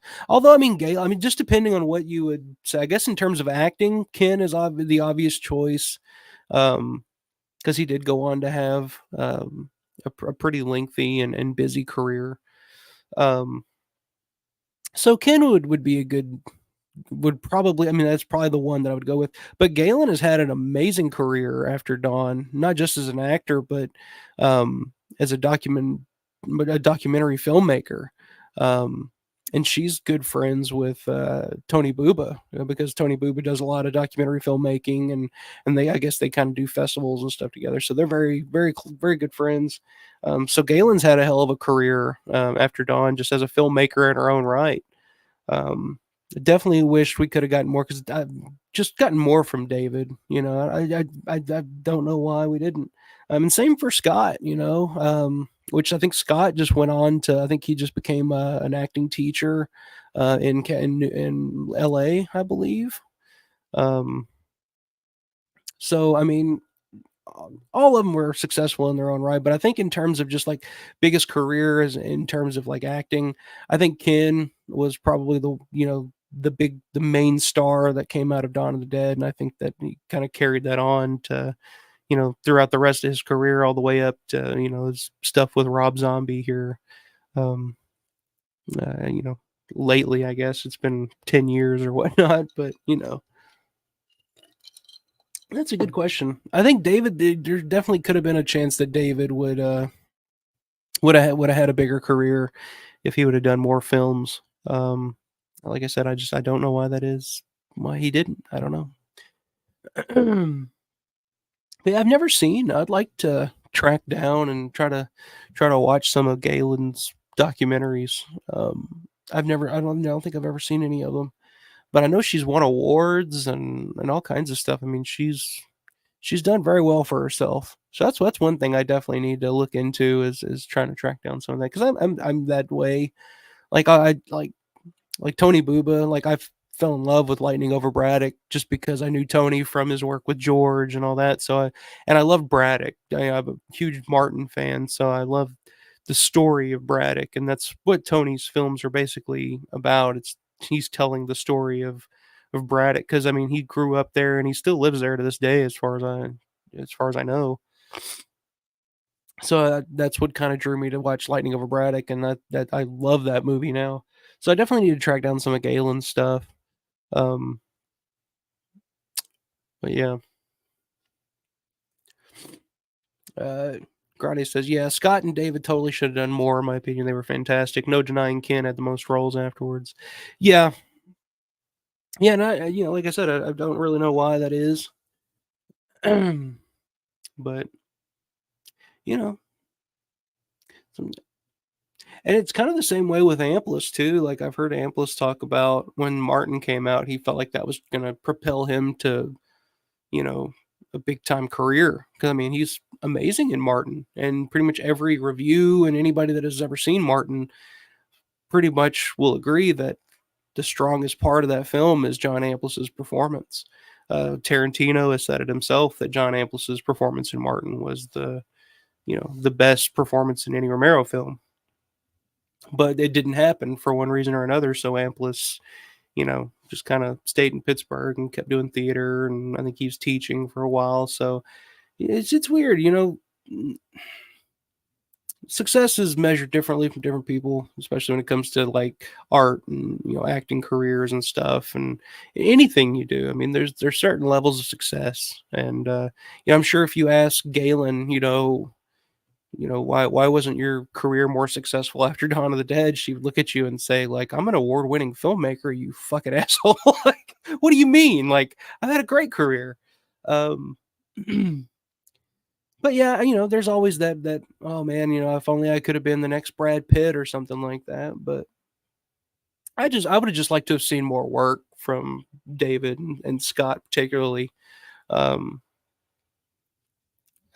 Speaker 4: I mean, Gale. I mean, just depending on what you would say. I guess in terms of acting, Ken is the obvious choice. Because he did go on to have a pretty lengthy and busy career. Um, so Ken would be would probably, I mean, that's probably the one that I would go with. But Galen has had an amazing career after Dawn, not just as an actor, but as a documentary filmmaker. Um, and she's good friends with Tony Buba because Tony Buba does a lot of documentary filmmaking, and I guess they kind of do festivals and stuff together. So they're very, very, very good friends. So Galen's had a hell of a career after Dawn, just as a filmmaker in her own right. Definitely wish we could have gotten more because I've just gotten more from David. I don't know why we didn't. And same for Scott. Which I think Scott just went on to. I think he just became an acting teacher in L.A. I believe. So I mean, all of them were successful in their own right, but I think in terms of just like biggest careers in terms of like acting, I think Ken was probably the main star that came out of Dawn of the Dead, and I think that he kind of carried that on to throughout the rest of his career, all the way up to his stuff with Rob Zombie here. Um, Lately, I guess it's been 10 years or whatnot, but that's a good question. I think David, there definitely could have been a chance that David would have had a bigger career if he would have done more films. Like I said, I don't know why that is. Why he didn't, I don't know. But I've never seen. I'd like to track down and try to watch some of Galen's documentaries. I don't think I've ever seen any of them, but I know she's won awards and all kinds of stuff. I mean, she's done very well for herself. So that's one thing I definitely need to look into is trying to track down some of that because I'm that way. Like I like Tony Booba. Like I fell in love with Lightning over Braddock just because I knew Tony from his work with George and all that. So I love Braddock. I'm a huge Martin fan, so I love the story of Braddock, and that's what Tony's films are basically about. He's telling the story of Braddock because I mean he grew up there and he still lives there to this day, as far as I know. So that's what kind of drew me to watch Lightning over Braddock, and that I love that movie now. So I definitely need to track down some of Galen's stuff. Um, but yeah, uh, Grande says, yeah, Scott and David totally should have done more. In my opinion, they were fantastic. No denying Ken had the most roles afterwards. Yeah, yeah, and like I said, I don't really know why that is, but you know, some, and it's kind of the same way with Amplis too. Like I've heard Amplis talk about when Martin came out, he felt like that was going to propel him to, you know, a big time career. Because I mean, he's amazing in Martin, and pretty much every review and anybody that has ever seen Martin pretty much will agree that the strongest part of that film is John Amplis's performance. Tarantino has said it himself that John Amplis's performance in Martin was the best performance in any Romero film. But it didn't happen for one reason or another. So Amplis, just kind of stayed in Pittsburgh and kept doing theater, and I think he was teaching for a while. So it's weird, success is measured differently from different people, especially when it comes to like art and acting careers and stuff, and anything you do. I mean, there's certain levels of success, and I'm sure if you ask Galen, why wasn't your career more successful after Dawn of the Dead, she would look at you and say, like, I'm an award-winning filmmaker, you fucking asshole. Like, what do you mean? Like, I've had a great career. um but yeah, there's always that oh man, if only I could have been the next Brad Pitt or something like that. But I would have just liked to have seen more work from David and Scott particularly. um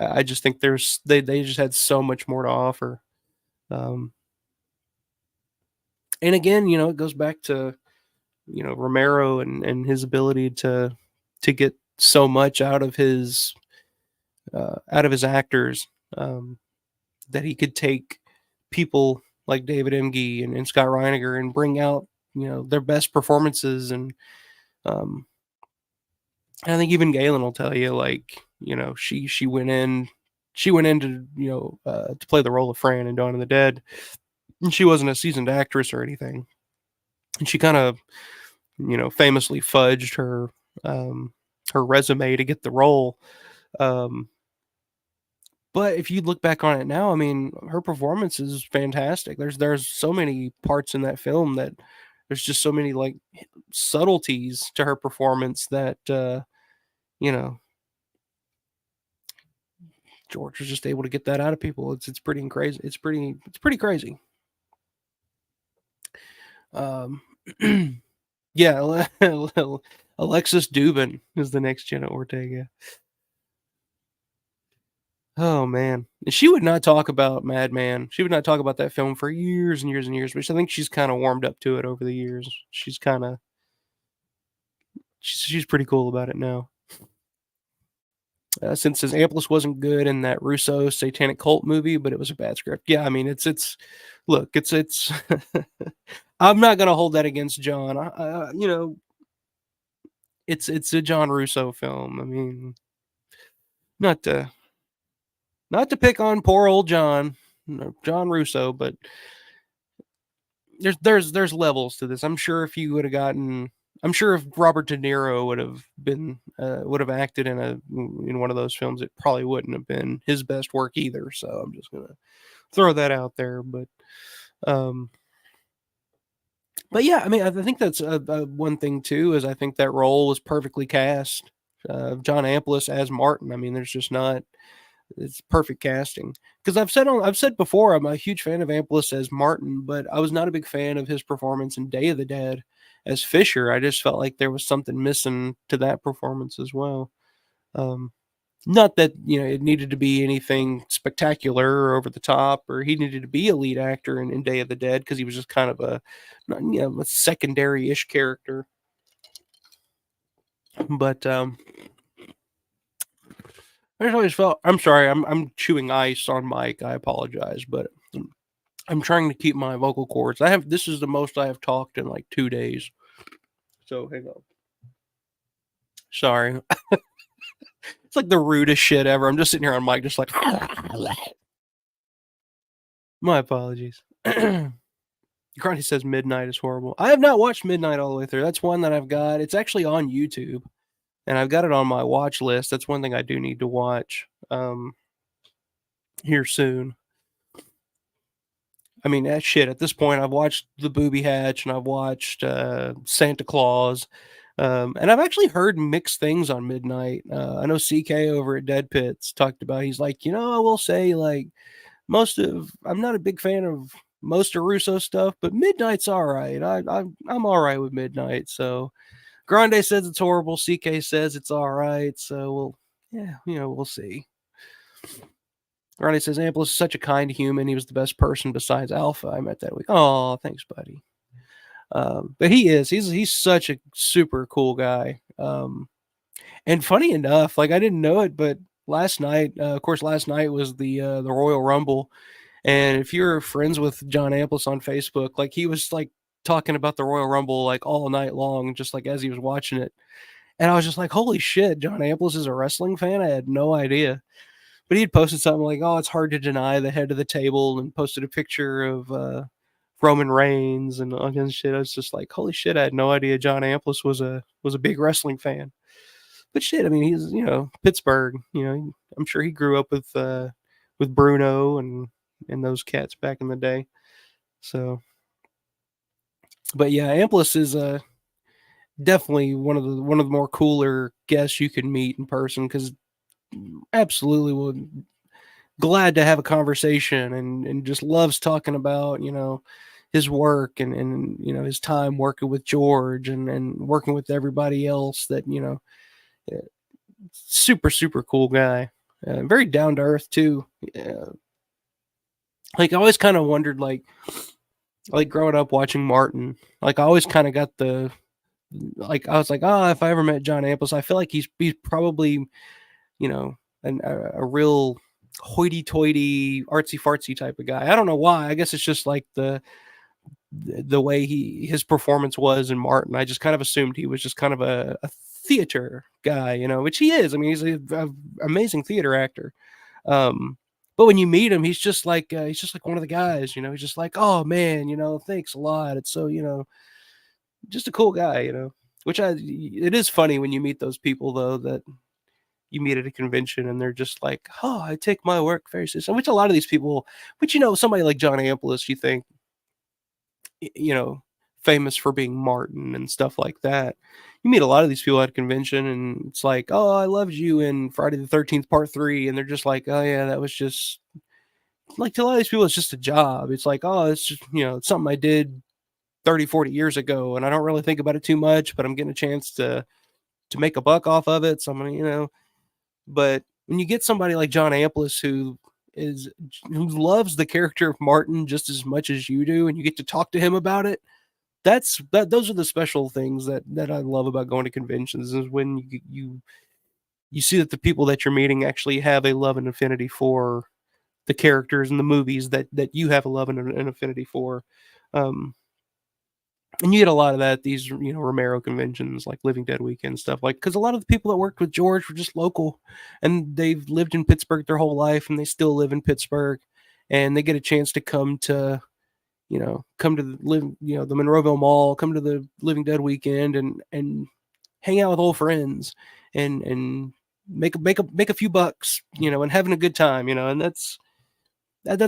Speaker 4: I just think they just had so much more to offer. um and again, it goes back to Romero and his ability to get so much out of his actors, that he could take people like David Emge and Scott Reiniger and bring out their best performances. And um, I think even Galen will tell you, like, she went in to play the role of Fran in Dawn of the Dead, and she wasn't a seasoned actress or anything, and she kind of famously fudged her resume to get the role. Um, but if you look back on it now, I mean, her performance is fantastic. There's so many parts in that film that there's just so many like subtleties to her performance that you know George was just able to get that out of people. It's pretty crazy. It's pretty crazy. Um, yeah, Alexis Dubin is the next Jenna Ortega. Oh man, she would not talk about Madman. She would not talk about that film for years and years and years. Which I think she's kind of warmed up to it over the years. She's pretty cool about it now. Since his Amplis wasn't good in that Russo satanic cult movie, but it was a bad script. Yeah, I mean look, it's I'm not gonna hold that against John. It's a John Russo film. I mean, not to pick on poor old John Russo, but there's levels to this. I'm sure if you would have gotten, I'm sure if Robert De Niro would have acted in one of those films, it probably wouldn't have been his best work either. So I'm just gonna throw that out there. Um, but yeah, I mean, I think that's one thing too. Is I think that role was perfectly cast. John Amplis as Martin. I mean, there's just not. it's perfect casting. Because I've said before, I'm a huge fan of Amplis as Martin, but I was not a big fan of his performance in Day of the Dead as Fisher. I just felt like there was something missing to that performance as well. Um, Not that it needed to be anything spectacular or over the top, or he needed to be a lead actor in Day of the Dead, because he was just kind of a secondary-ish character. But I just always felt. I'm sorry. I'm chewing ice on mic. I apologize, but I'm trying to keep my vocal cords. This is the most I have talked in like 2 days. So hang on. Sorry. It's like the rudest shit ever. I'm just sitting here on mic, just like. My apologies. Grundy says Midnight is horrible. I have not watched Midnight all the way through. That's one that I've got. It's actually on YouTube, and I've got it on my watch list. That's one thing I do need to watch here soon. I mean, shit, at this point, I've watched The Booby Hatch, and I've watched Santa Claus, and I've actually heard mixed things on Midnight. I know CK over at Dead Pits talked about, he's like, I will say, like, I'm not a big fan of most of Russo stuff, but Midnight's all right. I'm all right with Midnight. So Grande says it's horrible. CK says it's all right. So we'll see. Grande says Amplis is such a kind human. He was the best person besides Alpha I met that week. Oh, thanks, buddy. But he is. He's such a super cool guy. And funny enough, like I didn't know it, but last night, of course, last night was the Royal Rumble. And if you're friends with John Amplis on Facebook, like he was like talking about the Royal Rumble like all night long, just like as he was watching it. And I was just like, holy shit, John Amplis is a wrestling fan? I had no idea. But he'd posted something like, oh, it's hard to deny the head of the table, and posted a picture of Roman Reigns and all kinds of shit. I was just like, holy shit, I had no idea John Amplis was a big wrestling fan. But shit, I mean, he's Pittsburgh. I'm sure he grew up with Bruno and those cats back in the day. So, but yeah, Amplis is definitely one of the more cooler guests you can meet in person, because absolutely would glad to have a conversation, and just loves talking about his work, and his time working with George, and working with everybody else that super super cool guy, very down to earth too. Like I always kind of wondered, like growing up watching Martin, like I always kind of got I was like, oh, if I ever met John Amplis, I feel like he's probably a real hoity-toity, artsy-fartsy type of guy. I don't know why. I guess it's just like the way his performance was in Martin. I just kind of assumed he was just kind of a theater guy, which he is. I mean, he's an amazing theater actor. But when you meet him, he's just like one of the guys. He's just like, oh man, thanks a lot. It's so just a cool guy. Which it is funny when you meet those people though, that you meet at a convention and they're just like, oh, I take my work very seriously. Which a lot of these people, which somebody like John Amplis, you think, famous for being Martin and stuff like that. You meet a lot of these people at a convention, and it's like, oh, I loved you in Friday the 13th Part 3, and they're just like, oh yeah, that was just like, to a lot of these people, it's just a job. It's like, oh, it's just it's something I did 30, 40 years ago, and I don't really think about it too much, but I'm getting a chance to make a buck off of it. So I'm gonna, But when you get somebody like John Amplis who loves the character of Martin just as much as you do, and you get to talk to him about it, those are the special things that I love about going to conventions, is when you see that the people that you're meeting actually have a love and affinity for the characters and the movies that you have a love and an affinity for. And you get a lot of that at these, Romero conventions, like Living Dead Weekend stuff, like, because a lot of the people that worked with George were just local, and they've lived in Pittsburgh their whole life, and they still live in Pittsburgh, and they get a chance to come to live, the Monroeville Mall, come to the Living Dead Weekend, and hang out with old friends, and make a few bucks, and having a good time, and that's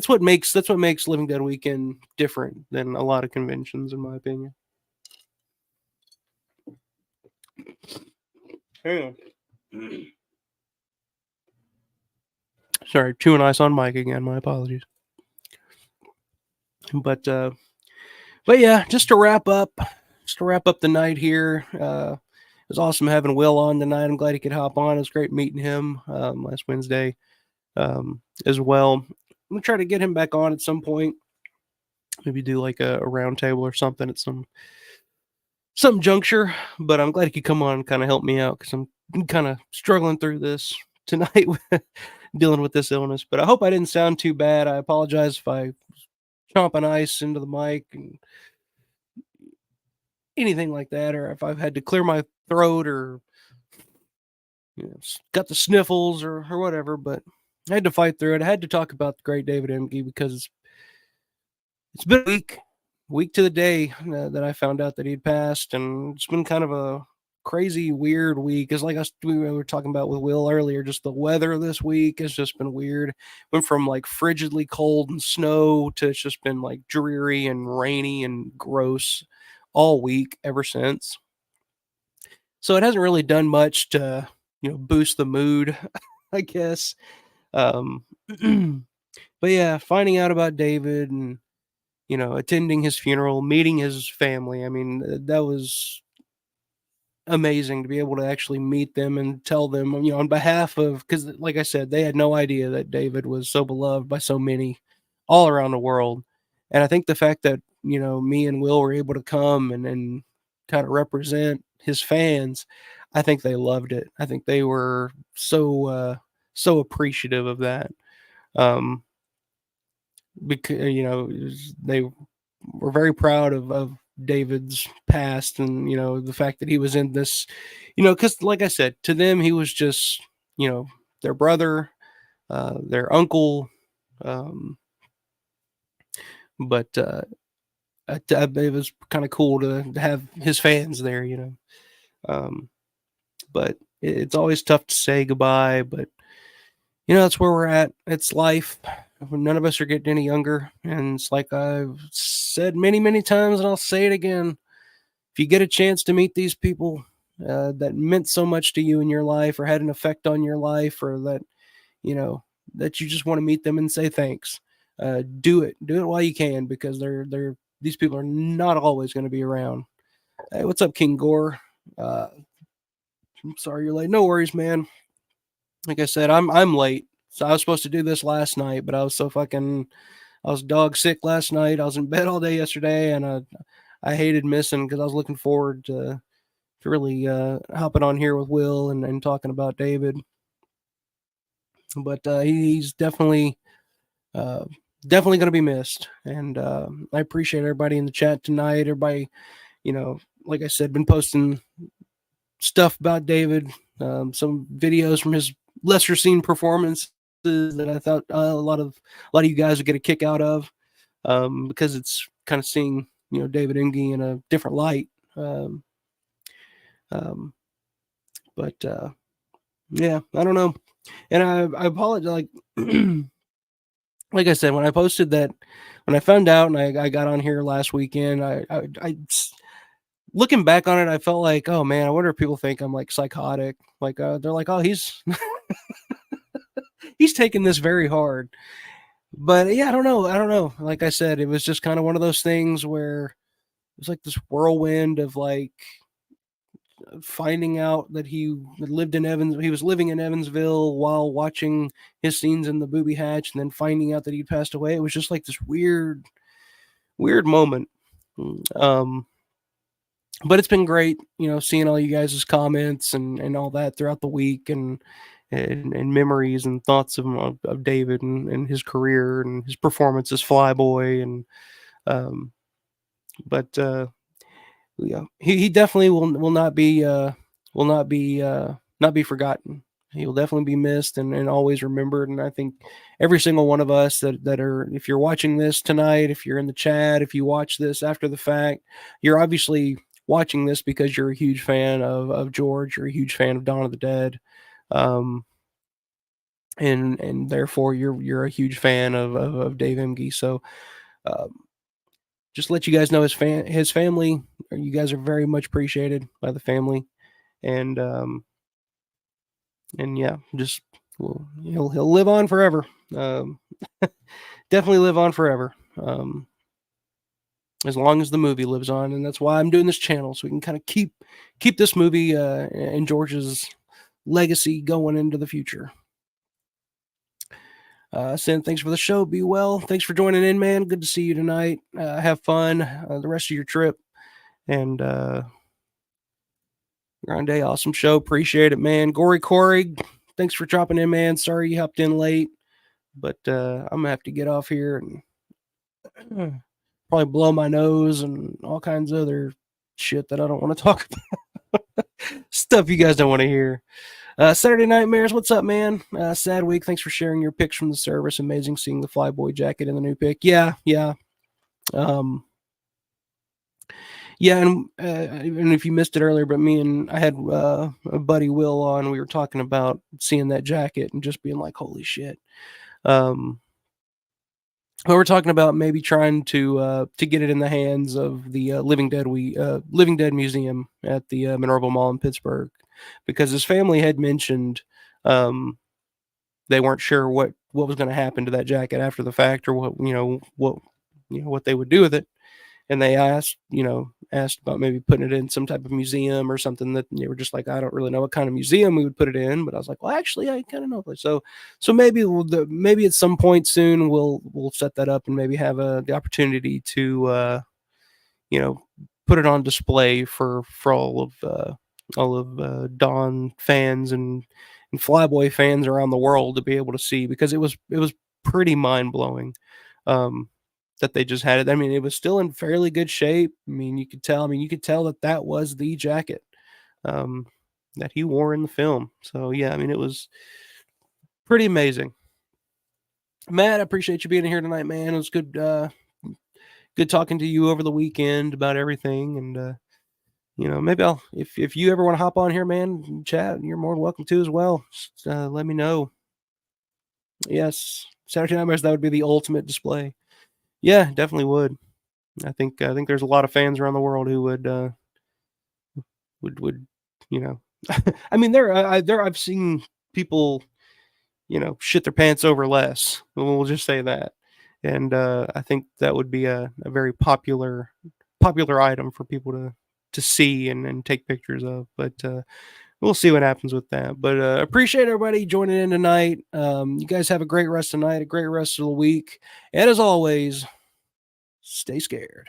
Speaker 4: what makes Living Dead Weekend different than a lot of conventions, in my opinion. Sorry, chewing ice on mic again. My apologies. But yeah, just to wrap up the night here. It was awesome having Will on tonight. I'm glad he could hop on. It was great meeting him last Wednesday as well. I'm gonna try to get him back on at some point. Maybe do like a round table or something at some juncture. But I'm glad he could come on and kind of help me out because I'm kind of struggling through this tonight, dealing with this illness. But I hope I didn't sound too bad. I apologize if I chomping ice into the mic and anything like that, or if I've had to clear my throat or got the sniffles or whatever. But I had to fight through it. I had to talk about the great David Emge because it's been a week to the day that I found out that he'd passed, and it's been kind of a crazy, weird week. It's like we were talking about with Will earlier, just the weather this week has just been weird. Went from like frigidly cold and snow to it's just been like dreary and rainy and gross all week ever since. So it hasn't really done much to, boost the mood, I guess. But yeah, finding out about David and, attending his funeral, meeting his family. I mean, that was amazing to be able to actually meet them and tell them, on behalf of, because like I said, they had no idea that David was so beloved by so many all around the world. And I think the fact that, me and Will were able to come and kind of represent his fans, I think they loved it. I think they were so appreciative of that. Because, they were very proud of David's past and, the fact that he was in this, because like I said, to them, he was just, their brother, their uncle. But it was kind of cool to have his fans there, but it's always tough to say goodbye, but that's where we're at. It's life. None of us are getting any younger. And it's like I've said many, many times, and I'll say it again. If you get a chance to meet these people that meant so much to you in your life or had an effect on your life, or that, that you just want to meet them and say thanks, do it. Do it while you can, because these people are not always going to be around. Hey, what's up, King Gore? I'm sorry you're late. No worries, man. Like I said, I'm late. So I was supposed to do this last night, but I was I was dog sick last night. I was in bed all day yesterday, and I hated missing because I was looking forward to really hopping on here with Will and talking about David. But he's definitely going to be missed, and I appreciate everybody in the chat tonight. Everybody, like I said, been posting stuff about David, some videos from his lesser seen performances that I thought a lot of you guys would get a kick out of, because it's kind of seeing David Emge in a different light. But yeah, I don't know, and I apologize. Like I said, when I posted that, when I found out and I got on here last weekend, I looking back on it, I felt like, oh man, I wonder if people think I'm like psychotic. Like they're like, oh, he's he's taking this very hard. But yeah, I don't know. Like I said, it was just kind of one of those things where it was like this whirlwind of like finding out that he was living in Evansville while watching his scenes in the booby hatch, and then finding out that he'd passed away. It was just like this weird moment. But it's been great, seeing all you guys' comments and all that throughout the week, and memories and thoughts of David and his career and his performance as Flyboy. And but yeah, he definitely will not be forgotten. He will definitely be missed and always remembered. And I think every single one of us that are, if you're watching this tonight, if you're in the chat, if you watch this after the fact, you're obviously watching this because you're a huge fan of George. You're a huge fan of Dawn of the Dead. And therefore you're a huge fan of Dave Emge. So, just let you guys know his family, you guys are very much appreciated by the family. And yeah, just well, he'll live on forever. Definitely live on forever. As long as the movie lives on, and that's why I'm doing this channel, so we can kind of keep this movie and George's legacy going into the future. Sin, thanks for the show. Be well. Thanks for joining in, man. Good to see you tonight. Have fun the rest of your trip. And Grande, awesome show. Appreciate it, man. Gory Corey, thanks for dropping in, man. Sorry you hopped in late, but I'm gonna have to get off here and probably blow my nose and all kinds of other shit that I don't want to talk about. Stuff you guys don't want to hear. Saturday Nightmares, what's up, man? Sad week. Thanks for sharing your pics from the service. Amazing seeing the Flyboy jacket in the new pic. Yeah. Yeah, and if you missed it earlier, but I had a buddy Will on. We were talking about seeing that jacket and just being like, "Holy shit!" But we're talking about maybe trying to get it in the hands of the Living Dead Museum at the Minerva Mall in Pittsburgh, because his family had mentioned they weren't sure what was going to happen to that jacket after the fact, or what they would do with it. And they asked about maybe putting it in some type of museum or something, that they were just like, I don't really know what kind of museum we would put it in. But I was like, well, actually, I kind of know. So maybe maybe at some point soon we'll set that up and maybe have the opportunity to put it on display for all of Dawn fans and Flyboy fans around the world to be able to see, because it was pretty mind blowing. That they just had it. I mean, it was still in fairly good shape. I mean, you could tell that was the jacket that he wore in the film. So yeah, I mean, it was pretty amazing. Matt, I appreciate you being here tonight, man. It was good talking to you over the weekend about everything. And maybe if you ever want to hop on here, man, chat, you're more than welcome to as well. Just, let me know. Yes, Saturday Nightmares, that would be the ultimate display. Yeah, definitely would. I think there's a lot of fans around the world who would I mean, I've seen people shit their pants over less. We'll just say that. And I think that would be a very popular item for people to see and take pictures of. But we'll see what happens with that. But appreciate everybody joining in tonight. You guys have a great rest of the night, a great rest of the week, and as always, stay scared.